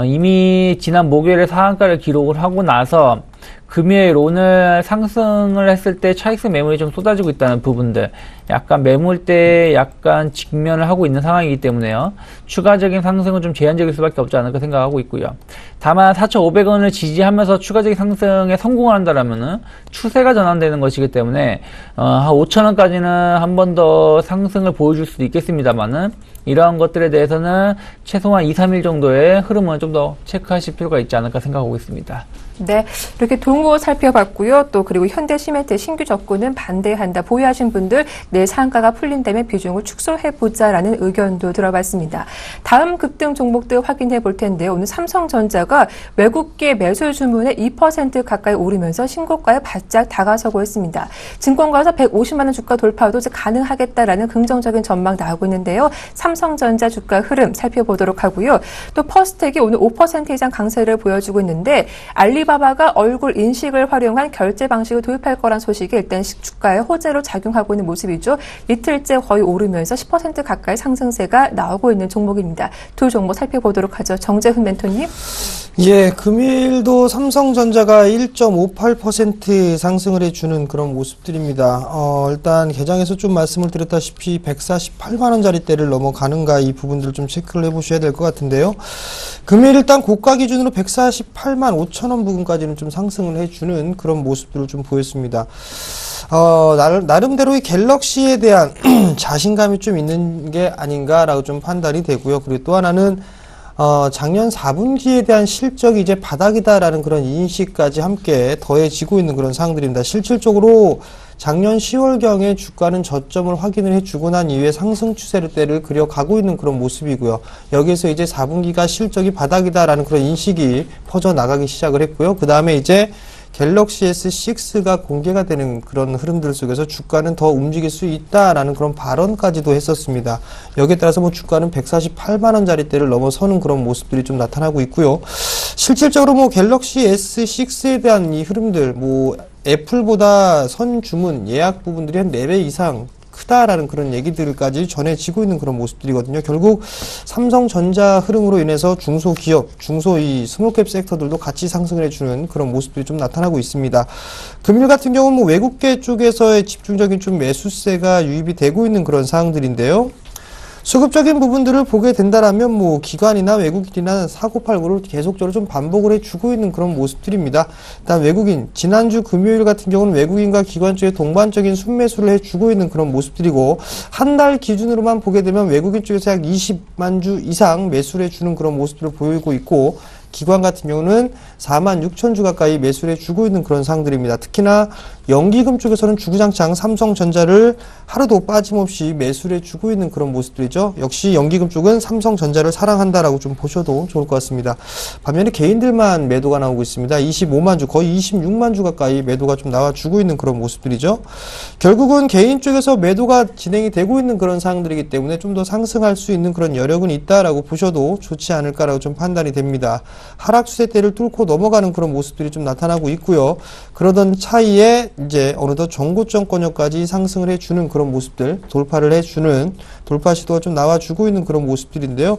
이미 지난 목요일에 상한가를 기록을 하고 나서 금요일 오늘 상승을 했을 때 차익성 매물이 좀 쏟아지고 있다는 부분들 약간 매물대에 약간 직면을 하고 있는 상황이기 때문에요. 추가적인 상승은 좀 제한적일 수밖에 없지 않을까 생각하고 있고요. 다만 4,500원을 지지하면서 추가적인 상승에 성공을 한다라면은 추세가 전환되는 것이기 때문에 한 5,000원까지는 한 번 더 상승을 보여줄 수도 있겠습니다만은 이러한 것들에 대해서는 최소한 2, 3일 정도의 흐름을 좀 더 체크하실 필요가 있지 않을까 생각하고 있습니다. 네, 이렇게 동호 살펴봤고요. 또 그리고 현대시멘트 신규 접근은 반대한다. 보유하신 분들 내일 상한가가 풀린다면 비중을 축소해보자라는 의견도 들어봤습니다. 다음 급등 종목들 확인해 볼 텐데요. 오늘 삼성전자가 외국계 매수 주문에 2% 가까이 오르면서 신고가에 바짝 다가서고 있습니다. 증권가에서 150만 원 주가 돌파도 가능하겠다라는 긍정적인 전망 나오고 있는데요. 삼성전자 주가 흐름 살펴보도록 하고요. 또 퍼스텍이 오늘 5% 이상 강세를 보여주고 있는데 알리바바가 얼굴 인식을 활용한 결제 방식을 도입할 거란 소식이 일단 주가에 호재로 작용하고 있는 모습이죠. 이틀째 거의 오르면서 10% 가까이 상승세가 나오고 있는 종목입니다. 두 종목 살펴보도록 하죠. 정재훈 멘토님. 예, 금일도 삼성전자가 1.58% 상승을 해주는 그런 모습들입니다. 일단 개장에서 좀 말씀을 드렸다시피 148만 원짜리대를 넘어가는가 이 부분들을 좀 체크를 해보셔야 될 것 같은데요. 금일 일단 고가 기준으로 148만 5천 원 부근까지는 좀 상승을 해주는 그런 모습들을 좀 보였습니다. 나름대로 이 갤럭시에 대한 자신감이 좀 있는 게 아닌가라고 좀 판단이 되고요. 그리고 또 하나는 작년 4분기에 대한 실적이 이제 바닥이다라는 그런 인식까지 함께 더해지고 있는 그런 상황들입니다. 실질적으로 작년 10월경에 주가는 저점을 확인을 해주고 난 이후에 상승 추세를 그려가고 있는 그런 모습이고요. 여기에서 이제 4분기가 실적이 바닥이다라는 그런 인식이 퍼져나가기 시작을 했고요. 그 다음에 이제 갤럭시 S6가 공개가 되는 그런 흐름들 속에서 주가는 더 움직일 수 있다라는 그런 발언까지도 했었습니다. 여기에 따라서 주가는 148만 원짜리대를 넘어서는 그런 모습들이 좀 나타나고 있고요. 실질적으로 갤럭시 S6에 대한 이 흐름들, 애플보다 선 주문 예약 부분들이 한 4배 이상 크다라는 그런 얘기들까지 전해지고 있는 그런 모습들이거든요. 결국 삼성전자 흐름으로 인해서 중소기업, 이 스몰캡 섹터들도 같이 상승을 해주는 그런 모습들이 좀 나타나고 있습니다. 금일 같은 경우는 외국계 쪽에서의 집중적인 좀 매수세가 유입이 되고 있는 그런 상황들인데요. 수급적인 부분들을 보게 된다라면 기관이나 외국인이나 사고팔고를 계속적으로 좀 반복을 해주고 있는 그런 모습들입니다. 일단 외국인, 지난주 금요일 같은 경우는 외국인과 기관 쪽에 동반적인 순매수를 해주고 있는 그런 모습들이고 한 달 기준으로만 보게 되면 외국인 쪽에서 약 20만 주 이상 매수를 해주는 그런 모습들을 보이고 있고 기관 같은 경우는 46,000주 가까이 매수를 해주고 있는 그런 상황들입니다. 특히나 연기금 쪽에서는 주구장창 삼성전자를 하루도 빠짐없이 매수를 해주고 있는 그런 모습들이죠. 역시 연기금 쪽은 삼성전자를 사랑한다라고 좀 보셔도 좋을 것 같습니다. 반면에 개인들만 매도가 나오고 있습니다. 25만 주, 거의 26만 주 가까이 매도가 좀 나와주고 있는 그런 모습들이죠. 결국은 개인 쪽에서 매도가 진행이 되고 있는 그런 상황들이기 때문에 좀 더 상승할 수 있는 그런 여력은 있다라고 보셔도 좋지 않을까라고 좀 판단이 됩니다. 하락 추세대를 뚫고 넘어가는 그런 모습들이 좀 나타나고 있고요. 그러던 차이에 이제 어느덧 정고점권역까지 상승을 해주는 그런 모습들, 돌파 시도가 좀 나와주고 있는 그런 모습들인데요.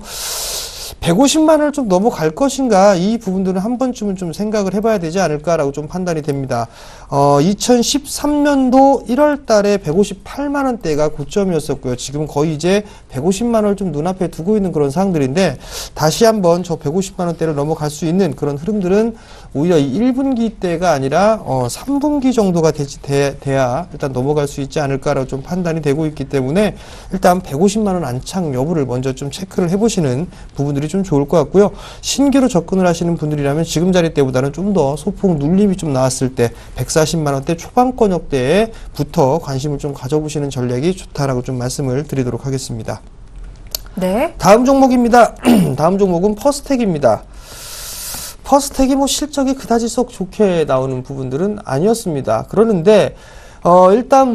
150만 원을 좀 넘어갈 것인가, 이 부분들은 한 번쯤은 좀 생각을 해봐야 되지 않을까라고 좀 판단이 됩니다. 2013년도 1월 달에 158만 원대가 고점이었었고요. 지금 거의 이제 150만 원을 좀 눈앞에 두고 있는 그런 상황들인데, 다시 한번 저 150만 원대를 넘어갈 수 있는 그런 흐름들은 오히려 이 1분기 때가 아니라 3분기 정도가 돼야 일단 넘어갈 수 있지 않을까라고 좀 판단이 되고 있기 때문에, 일단 150만 원 안착 여부를 먼저 좀 체크를 해보시는 부분들이 좀 좋을 것 같고요. 신규로 접근을 하시는 분들이라면 지금 자리 때보다는 좀 더 소폭 눌림이 좀 나왔을 때 140만 원대 초반권역대에부터 관심을 좀 가져보시는 전략이 좋다라고 좀 말씀을 드리도록 하겠습니다. 네. 다음 종목입니다. 다음 종목은 퍼스텍입니다. 퍼스텍이 뭐 실적이 그다지 썩 좋게 나오는 부분들은 아니었습니다. 그러는데 일단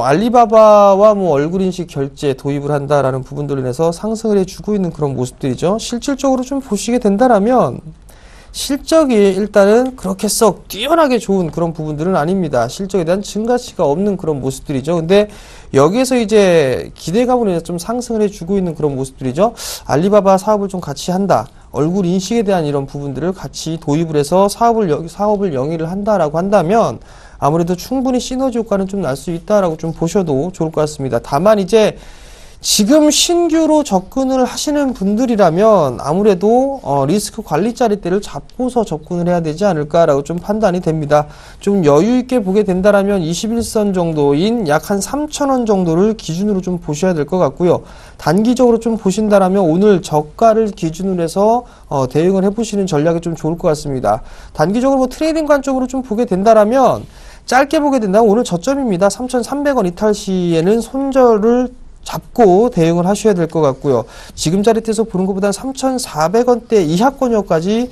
알리바바와 얼굴 인식 결제 도입을 한다라는 부분들로 인해서 상승을 해주고 있는 그런 모습들이죠. 실질적으로 좀 보시게 된다라면 실적이 일단은 그렇게 썩 뛰어나게 좋은 그런 부분들은 아닙니다. 실적에 대한 증가치가 없는 그런 모습들이죠. 근데 여기에서 이제 기대감으로 인해서 좀 상승을 해주고 있는 그런 모습들이죠. 알리바바 사업을 좀 같이 한다, 얼굴 인식에 대한 이런 부분들을 같이 도입을 해서 사업을 영위를 한다라고 한다면 아무래도 충분히 시너지 효과는 좀 날 수 있다라고 좀 보셔도 좋을 것 같습니다. 다만 이제 지금 신규로 접근을 하시는 분들이라면 아무래도 리스크 관리 자리대를 잡고서 접근을 해야 되지 않을까라고 좀 판단이 됩니다. 좀 여유 있게 보게 된다라면 21선 정도인 약 한 3,000원 정도를 기준으로 좀 보셔야 될 것 같고요. 단기적으로 좀 보신다라면 오늘 저가를 기준으로 해서 대응을 해보시는 전략이 좀 좋을 것 같습니다. 단기적으로 트레이딩 관점으로 좀 보게 된다라면, 짧게 보게 된다면 오늘 저점입니다. 3,300원 이탈 시에는 손절을 잡고 대응을 하셔야 될 것 같고요. 지금 자리에서 보는 것보다 3,400원대 이하권역까지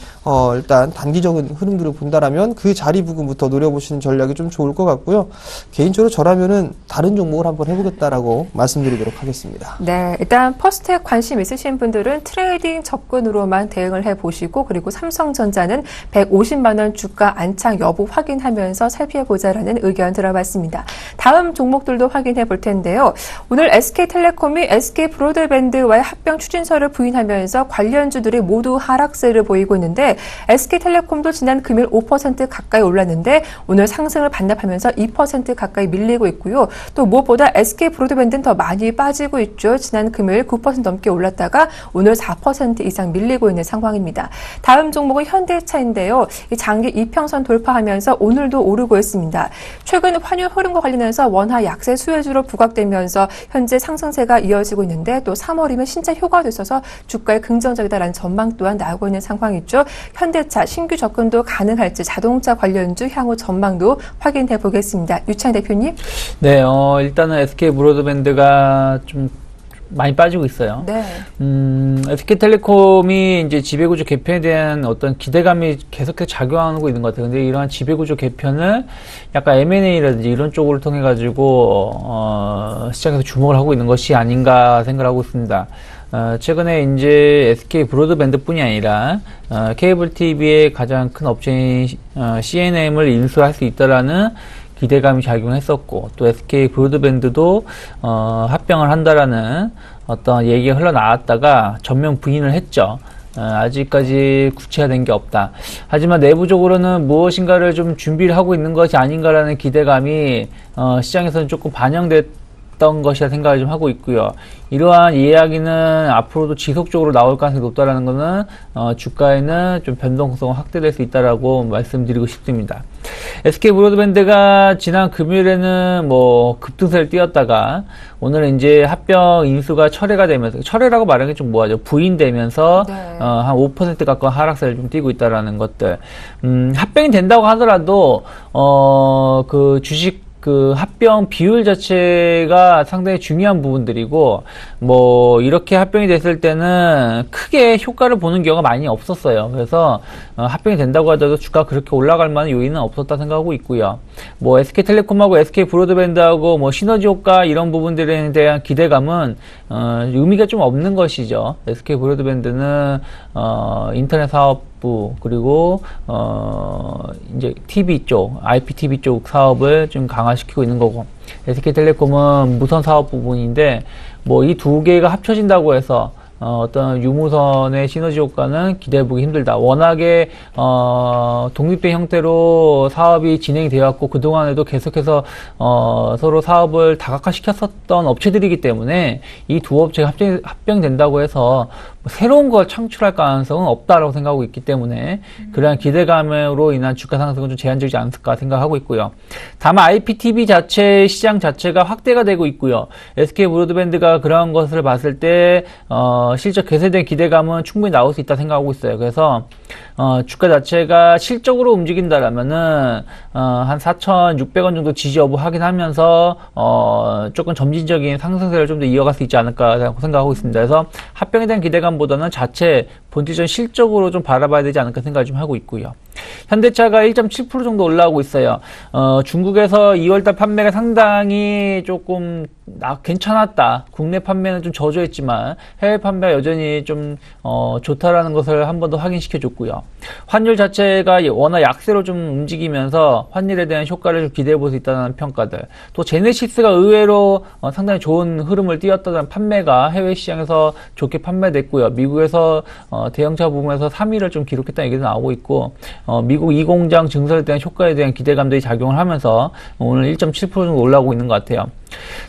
일단 단기적인 흐름들을 본다라면 그 자리 부근부터 노려보시는 전략이 좀 좋을 것 같고요. 개인적으로 저라면은 다른 종목을 한번 해보겠다라고 말씀드리도록 하겠습니다. 네, 일단 퍼스텍 관심 있으신 분들은 트레이딩 접근으로만 대응을 해보시고, 그리고 삼성전자는 150만 원 주가 안착 여부 확인하면서 살펴보자라는 의견 들어봤습니다. 다음 종목들도 확인해 볼 텐데요. 오늘 SK텔레콤이 SK브로드밴드와의 합병 추진서를 부인하면서 관련주들이 모두 하락세를 보이고 있는데, SK텔레콤도 지난 금요일 5% 가까이 올랐는데 오늘 상승을 반납하면서 2% 가까이 밀리고 있고요. 또 무엇보다 SK브로드밴드는 더 많이 빠지고 있죠. 지난 금요일 9% 넘게 올랐다가 오늘 4% 이상 밀리고 있는 상황입니다. 다음 종목은 현대차인데요. 이 장기 이평선 돌파하면서 오늘도 오르고 있습니다. 최근 환율 흐름과 관련해서 원화 약세 수혜주로 부각되면서 현재 상승세가 이어지고 있는데, 또 3월이면 신차 효과도 있어서 주가에 긍정적이다라는 전망 또한 나오고 있는 상황이죠. 현대차 신규 접근도 가능할지 자동차 관련주 향후 전망도 확인해 보겠습니다. 유창 대표님. 네, 일단은 SK브로드밴드가 좀 많이 빠지고 있어요. 네. SK텔레콤이 이제 지배구조 개편에 대한 어떤 기대감이 계속해서 작용하고 있는 것 같아요. 근데 이러한 지배구조 개편을 약간 M&A라든지 이런 쪽을 통해 가지고 시장에서 주목을 하고 있는 것이 아닌가 생각을 하고 있습니다. 최근에 이제 SK 브로드밴드뿐이 아니라 케이블 TV의 가장 큰 업체인 CNM을 인수할 수 있다라는 기대감이 작용했었고, 또 SK 브로드밴드도 합병을 한다라는 어떤 얘기가 흘러나왔다가 전면 부인을 했죠. 아직까지 구체화된 게 없다. 하지만 내부적으로는 무엇인가를 좀 준비를 하고 있는 것이 아닌가라는 기대감이 시장에서는 조금 반영됐 있었던 것이라 생각을 좀 하고 있고요. 이러한 이야기는 앞으로도 지속적으로 나올 가능성이 높다라는 것은 주가에는 좀 변동성이 확대될 수 있다라고 말씀드리고 싶습니다. SK 브로드밴드가 지난 금요일에는 뭐 급등세를 띄었다가 오늘은 이제 합병 인수가 철회가 되면서, 철회라고 말하는 게 좀 뭐하죠? 부인되면서 네. 한 5% 가까운 하락세를 좀 띄고 있다라는 것들. 합병이 된다고 하더라도 그 주식 그 합병 비율 자체가 상당히 중요한 부분들이고, 뭐 이렇게 합병이 됐을 때는 크게 효과를 보는 경우가 많이 없었어요. 그래서 합병이 된다고 하더라도 주가가 그렇게 올라갈 만한 요인은 없었다 생각하고 있고요. 뭐 SK텔레콤하고 SK 브로드밴드하고 뭐 시너지 효과 이런 부분들에 대한 기대감은 의미가 좀 없는 것이죠. SK 브로드밴드는 인터넷 사업부, 그리고 이제 TV 쪽, IPTV 쪽 사업을 좀 강화시키고 있는 거고, SK텔레콤은 무선 사업 부분인데, 뭐 이 두 개가 합쳐진다고 해서 어떤 유무선의 시너지 효과는 기대해보기 힘들다. 워낙에 독립된 형태로 사업이 진행이 되었고, 그동안에도 계속해서 서로 사업을 다각화시켰었던 업체들이기 때문에 이 두 업체가 합병된다고 해서 새로운 걸 창출할 가능성은 없다라고 생각하고 있기 때문에 그러한 기대감으로 인한 주가 상승은 좀 제한적이지 않을까 생각하고 있고요. 다만 IPTV 자체 시장 자체가 확대가 되고 있고요. SK 브로드밴드가 그런 것을 봤을 때 실적 개선된 기대감은 충분히 나올 수 있다 생각하고 있어요. 그래서 주가 자체가 실적으로 움직인다라면은 한 4,600원 정도 지지 여부 확인하면서 조금 점진적인 상승세를 좀 더 이어갈 수 있지 않을까 생각하고 있습니다. 그래서 합병에 대한 기대감보다는 자체 본질적인 실적으로 좀 바라봐야 되지 않을까 생각을 좀 하고 있고요. 현대차가 1.7% 정도 올라오고 있어요. 중국에서 2월달 판매가 상당히 조금 괜찮았다. 국내 판매는 좀 저조했지만 해외 판매가 여전히 좀 좋다라는 것을 한 번 더 확인시켜줬고요. 환율 자체가 워낙 약세로 좀 움직이면서 환율에 대한 효과를 좀 기대해 볼 수 있다는 평가들. 또 제네시스가 의외로 상당히 좋은 흐름을 띄었다는 판매가 해외 시장에서 좋게 판매됐고요. 미국에서 대형차 부분에서 3위를 좀 기록했다는 얘기도 나오고 있고, 미국 이공장 증설에 대한 효과에 대한 기대감들이 작용을 하면서 오늘 1.7% 정도 올라오고 있는 것 같아요.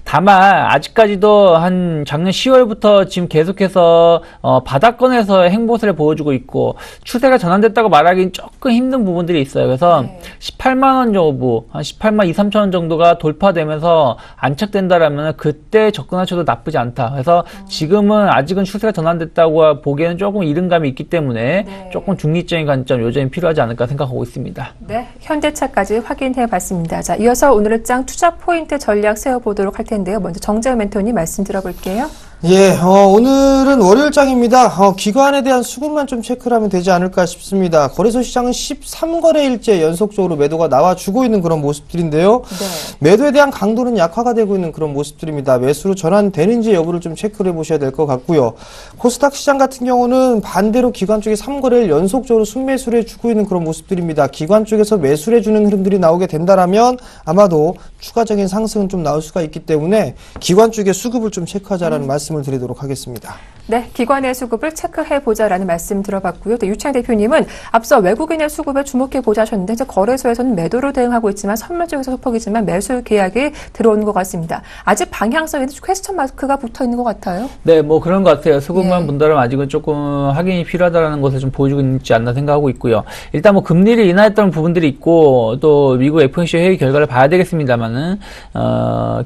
다만 아직까지도 한 작년 10월부터 지금 계속해서 바닥권에서 행보세를 보여주고 있고, 추세가 전환됐다고 말하기는 조금 힘든 부분들이 있어요. 그래서 18만원 정도, 한 18만 2, 3천원 정도가 돌파되면서 안착된다라면 그때 접근하셔도 나쁘지 않다. 그래서 지금은 아직은 추세가 전환됐다고 보기에는 조금 이른 감이 있기 때문에 조금 중립적인 관점 여전히 필요하지 않을까 생각하고 있습니다. 네, 현대차까지 확인해 봤습니다. 자, 이어서 오늘의 장 투자 포인트 전략 세워보도록 할 텐데요. 먼저 정재현 멘토님 말씀 들어볼게요. 예, 오늘은 월요일장입니다. 기관에 대한 수급만 좀 체크를 하면 되지 않을까 싶습니다. 거래소 시장은 13거래일째 연속적으로 매도가 나와주고 있는 그런 모습들인데요. 네. 매도에 대한 강도는 약화가 되고 있는 그런 모습들입니다. 매수로 전환되는지 여부를 좀 체크를 해보셔야 될 것 같고요. 코스닥 시장 같은 경우는 반대로 기관 쪽이 3거래일 연속적으로 순매수를 해주고 있는 그런 모습들입니다. 기관 쪽에서 매수를 해주는 흐름들이 나오게 된다라면 아마도 추가적인 상승은 좀 나올 수가 있기 때문에 기관 쪽의 수급을 좀 체크하자라는 말씀을 드리도록 하겠습니다. 네, 기관의 수급을 체크해보자라는 말씀 들어봤고요. 또 유창 대표님은 앞서 외국인의 수급에 주목해보자 하셨는데, 이제 거래소에서는 매도로 대응하고 있지만 선물 쪽에서 소폭이지만 매수 계약이 들어오는 것 같습니다. 아직 방향성에는 퀘스천 마크가 붙어있는 것 같아요. 네, 뭐 그런 것 같아요. 수급만 예. 본다면 아직은 조금 확인이 필요하다는 것을 좀 보여주고 있지 않나 생각하고 있고요. 일단 뭐 금리를 인하했던 부분들이 있고, 또 미국 FOMC 회의 결과를 봐야 되겠습니다만은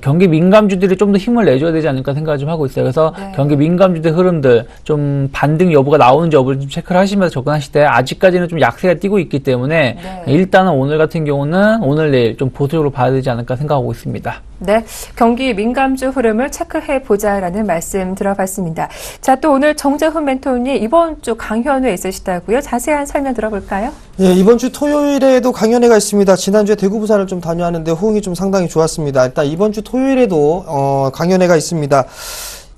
경기 민감주들이 좀 더 힘을 내줘야 되지 않을까 생각을 좀 하고 있어요. 그래서 네. 경기 민감주들 흐름들 좀 반등 여부가 나오는지 여부를 좀 체크를 하시면서 접근하실 때 아직까지는 좀 약세가 띄고 있기 때문에 네. 일단은 오늘 같은 경우는 오늘 내일 좀 보수적으로 봐야 되지 않을까 생각하고 있습니다. 네, 경기 민감주 흐름을 체크해보자라는 말씀 들어봤습니다. 자, 또 오늘 정재훈 멘토님 이번 주 강연회 있으시다고요? 자세한 설명 들어볼까요? 예, 이번 주 토요일에도 강연회가 있습니다. 지난주에 대구 부산을 좀 다녀왔는데 호응이 좀 상당히 좋았습니다. 일단 이번 주 토요일에도 강연회가 있습니다.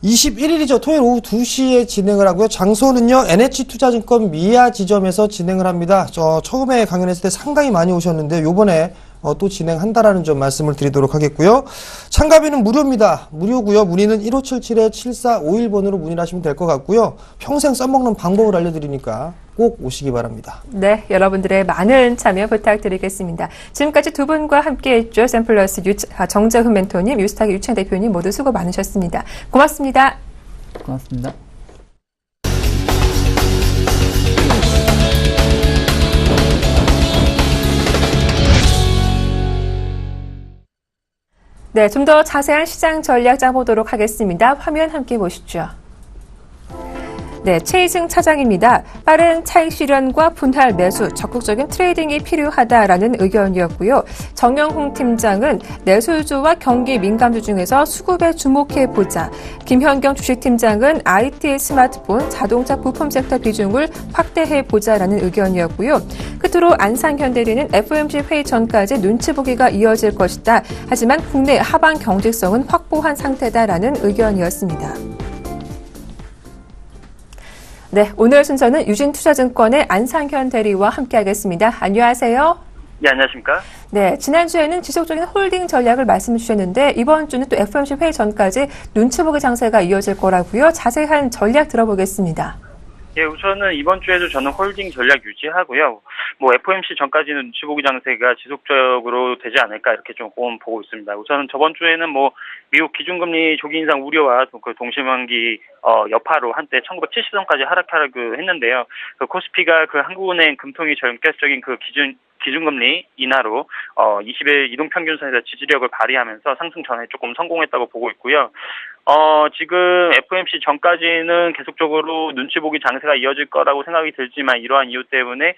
21일이죠. 토요일 오후 2시에 진행을 하고요. 장소는요, NH투자증권 미아 지점에서 진행을 합니다. 처음에 강연했을 때 상당히 많이 오셨는데, 요번에 또 진행한다라는 점 말씀을 드리도록 하겠고요. 참가비는 무료입니다. 무료고요. 문의는 1577-7451번으로 문의를 하시면 될 것 같고요. 평생 써먹는 방법을 알려드리니까 꼭 오시기 바랍니다. 네, 여러분들의 많은 참여 부탁드리겠습니다. 지금까지 두 분과 함께했죠. 샘플러스 정재훈 멘토님, 유스탁의 유채 대표님 모두 수고 많으셨습니다. 고맙습니다. 고맙습니다. 네, 좀 더 자세한 시장 전략 짜보도록 하겠습니다. 화면 함께 보시죠. 네, 최희승 차장입니다. 빠른 차익 실현과 분할 매수, 적극적인 트레이딩이 필요하다라는 의견이었고요. 정영홍 팀장은 내수주와 경기 민감주 중에서 수급에 주목해보자. 김현경 주식팀장은 IT, 스마트폰, 자동차 부품 섹터 비중을 확대해보자라는 의견이었고요. 끝으로 안상현대리는 FOMC 회의 전까지 눈치 보기가 이어질 것이다. 하지만 국내 하방 경직성은 확보한 상태다라는 의견이었습니다. 네, 오늘 순서는 유진투자증권의 안상현 대리와 함께하겠습니다. 안녕하세요. 네, 안녕하십니까? 네, 지난주에는 지속적인 홀딩 전략을 말씀해 주셨는데 이번 주는 또 FOMC 회의 전까지 눈치 보기 장세가 이어질 거라고요. 자세한 전략 들어보겠습니다. 예, 우선은 이번 주에도 저는 홀딩 전략 유지하고요. FOMC 전까지는 눈치 보기 장세가 지속적으로 되지 않을까 이렇게 조금 보고 있습니다. 우선은 저번 주에는 미국 기준금리 조기 인상 우려와 그 동시만기 여파로 한때 1970선까지 하락하라고 했는데요. 그 코스피가 그 한국은행 금통위 전격적인 그 기준금리 인하로 20일 이동평균선에서 지지력을 발휘하면서 상승 전에 조금 성공했다고 보고 있고요. 지금 FOMC 전까지는 계속적으로 눈치 보기 장세가 이어질 거라고 생각이 들지만 이러한 이유 때문에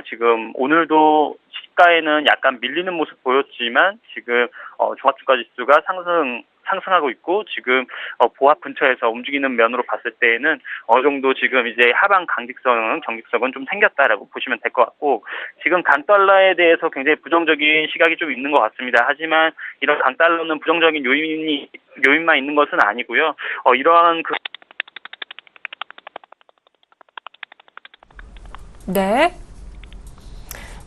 지금 오늘도 시가에는 약간 밀리는 모습 보였지만 지금 종합주가 지수가 상승하고 있고 지금 보합 근처에서 움직이는 면으로 봤을 때에는 어느 정도 지금 이제 하방 경직성은 좀 생겼다라고 보시면 될 것 같고 지금 강달러에 대해서 굉장히 부정적인 시각이 좀 있는 것 같습니다. 하지만 이런 강달러는 부정적인 요인만 있는 것은 아니고요. 이러한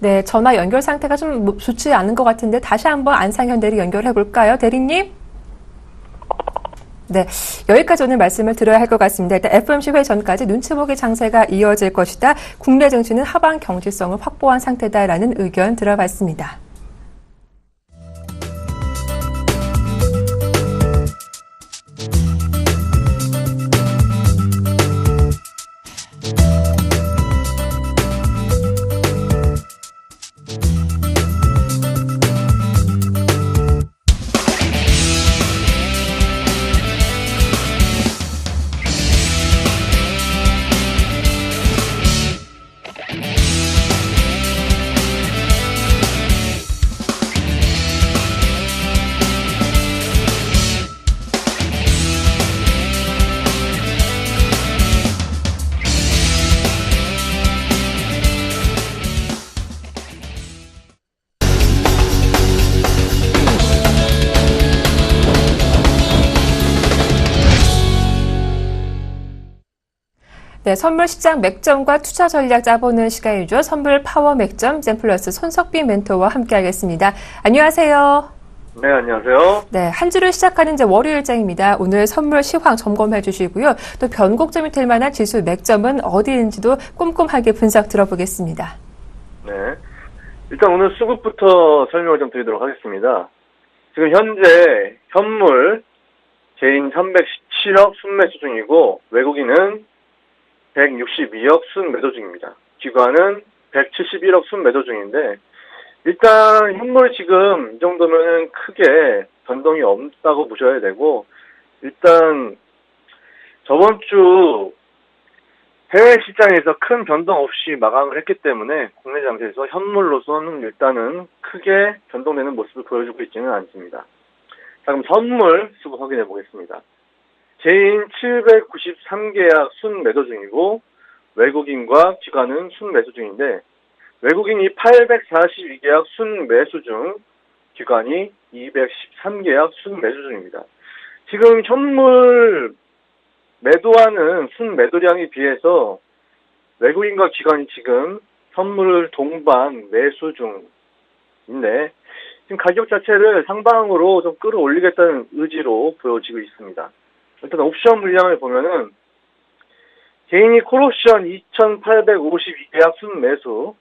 네, 전화 연결 상태가 좀 좋지 않은 것 같은데 다시 한번 안상현 대리 연결해 볼까요, 대리님? 네, 여기까지 오늘 말씀을 드려야 할 것 같습니다. 일단 FOMC 회의 전까지 눈치 보기 장세가 이어질 것이다. 국내 증시는 하방 경직성을 확보한 상태다라는 의견 들어봤습니다. 네, 선물 시장 맥점과 투자 전략 짜보는 시간이죠. 선물 파워 맥점 샘플러스 손석빈 멘토와 함께하겠습니다. 안녕하세요. 네, 안녕하세요. 네, 한 주를 시작하는 이제 월요일장입니다. 오늘 선물 시황 점검해 주시고요. 또 변곡점이 될 만한 지수 맥점은 어디인지도 꼼꼼하게 분석 들어보겠습니다. 네. 일단 오늘 수급부터 설명을 좀 드리도록 하겠습니다. 지금 현재 현물 개인 317억 순매수 중이고 외국인은 162억 순매도 중입니다. 기관은 171억 순매도 중인데 일단 현물 지금 이 정도면 크게 변동이 없다고 보셔야 되고 일단 저번 주 해외 시장에서 큰 변동 없이 마감을 했기 때문에 국내 장세에서 현물로서는 일단은 크게 변동되는 모습을 보여주고 있지는 않습니다. 자, 그럼 선물 수급 확인해 보겠습니다. 개인 793계약 순매도 중이고 외국인과 기관은 순매수 중인데 외국인이 842계약 순매수 중 기관이 213계약 순매수 중입니다. 지금 현물 매도하는 순매도량에 비해서 외국인과 기관이 지금 현물을 동반 매수 중 종가인데 지금 가격 자체를 상방으로 좀 끌어올리겠다는 의지로 보여지고 있습니다. 일단 옵션 물량을 보면은 개인이 콜옵션 2,852계약 순매수,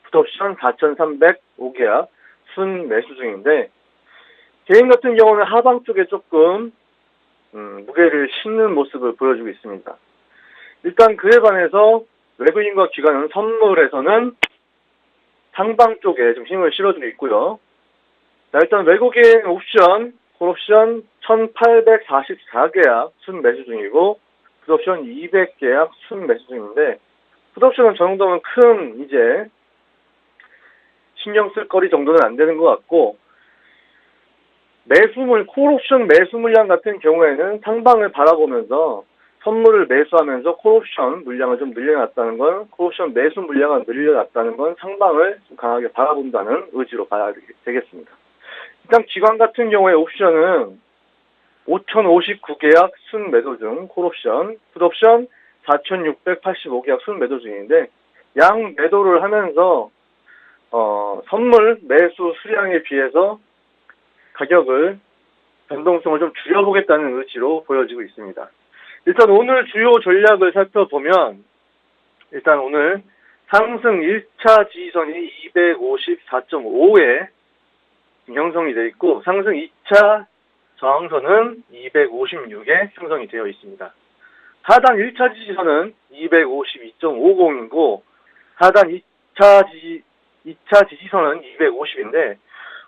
풋옵션 4,305계약 순매수 중인데 개인 같은 경우는 하방 쪽에 조금 무게를 싣는 모습을 보여주고 있습니다. 일단 그에 반해서 외국인과 기관은 선물에서는 상방 쪽에 좀 힘을 실어주고 있고요. 자, 일단 외국인 옵션, 콜옵션 1,844계약 순매수 중이고 풋옵션 200계약 순매수 중인데 풋옵션은 저 정도면 큰 이제 신경 쓸 거리 정도는 안 되는 것 같고 콜옵션 매수 물량 같은 경우에는 상방을 바라보면서 선물을 매수하면서 콜옵션 물량을 좀 늘려놨다는 건 콜옵션 매수 물량을 늘려놨다는 건 상방을 좀 강하게 바라본다는 의지로 봐야 되겠습니다. 일단 기관 같은 경우에 옵션은 5,059계약 순매도 중 콜옵션, 풋옵션 4,685계약 순매도 중인데 양 매도를 하면서 선물 매수 수량에 비해서 가격을 변동성을 좀 줄여보겠다는 의지로 보여지고 있습니다. 일단 오늘 주요 전략을 살펴보면 일단 오늘 상승 1차 지지선이 254.5에 형성이 되어 있고 상승 2차 저항선은 256에 형성이 되어 있습니다. 하단 1차 지지선은 252.50이고 하단 2차 지지선은 250인데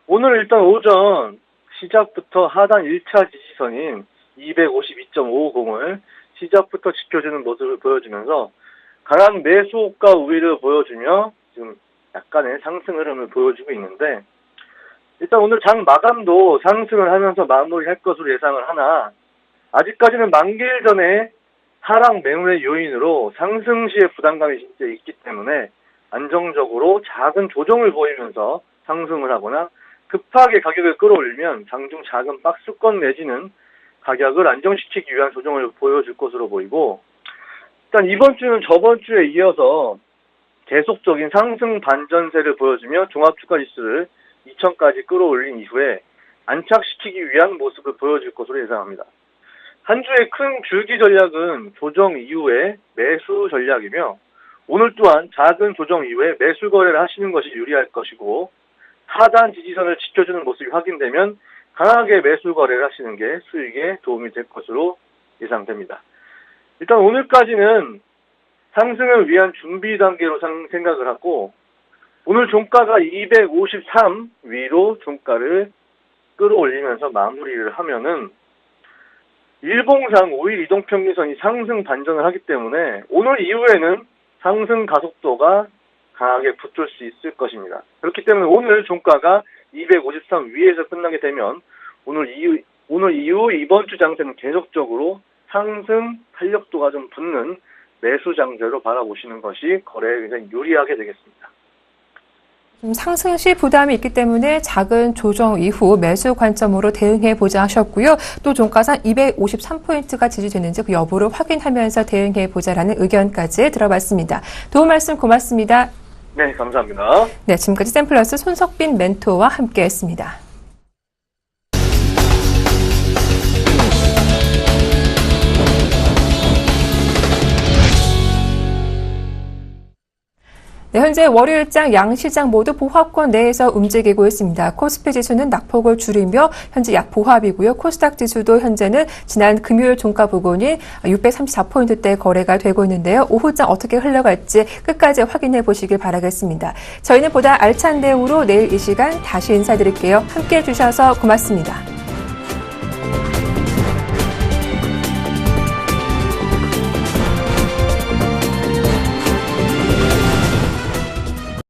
오늘 일단 오전 시작부터 하단 1차 지지선인 252.50을 시작부터 지켜주는 모습을 보여주면서 강한 매수 호가 우위를 보여주며 지금 약간의 상승 흐름을 보여주고 있는데 일단 오늘 장 마감도 상승을 하면서 마무리할 것으로 예상을 하나 아직까지는 만기일 전에 하락 매물의 요인으로 상승 시의 부담감이 진짜 있기 때문에 안정적으로 작은 조정을 보이면서 상승을 하거나 급하게 가격을 끌어올리면 장중 작은 박스권 내지는 가격을 안정시키기 위한 조정을 보여줄 것으로 보이고 일단 이번 주는 저번 주에 이어서 계속적인 상승 반전세를 보여주며 종합주가지수를 2,000까지 끌어올린 이후에 안착시키기 위한 모습을 보여줄 것으로 예상합니다. 한 주의 큰 줄기 전략은 조정 이후에 매수 전략이며 오늘 또한 작은 조정 이후에 매수 거래를 하시는 것이 유리할 것이고 하단 지지선을 지켜주는 모습이 확인되면 강하게 매수 거래를 하시는 게 수익에 도움이 될 것으로 예상됩니다. 일단 오늘까지는 상승을 위한 준비 단계로 생각을 하고 오늘 종가가 253 위로 종가를 끌어올리면서 마무리를 하면은 일봉상 5일 이동평균선이 상승 반전을 하기 때문에 오늘 이후에는 상승 가속도가 강하게 붙을 수 있을 것입니다. 그렇기 때문에 오늘 종가가 253 위에서 끝나게 되면 오늘 이후 이번 주 장세는 계속적으로 상승 탄력도가 좀 붙는 매수 장세로 바라보시는 것이 거래에 굉장히 유리하게 되겠습니다. 상승 시 부담이 있기 때문에 작은 조정 이후 매수 관점으로 대응해보자 하셨고요. 또 종가상 253포인트가 지지되는지 그 여부를 확인하면서 대응해보자라는 의견까지 들어봤습니다. 도움 말씀 고맙습니다. 네, 감사합니다. 네, 지금까지 샘플러스 손석빈 멘토와 함께했습니다. 네, 현재 월요일장 양시장 모두 보합권 내에서 움직이고 있습니다. 코스피 지수는 낙폭을 줄이며 현재 약 보합이고요. 코스닥 지수도 현재는 지난 금요일 종가 부근인 634포인트대 거래가 되고 있는데요. 오후장 어떻게 흘러갈지 끝까지 확인해 보시길 바라겠습니다. 저희는 보다 알찬 내용으로 내일 이 시간 다시 인사드릴게요. 함께해 주셔서 고맙습니다.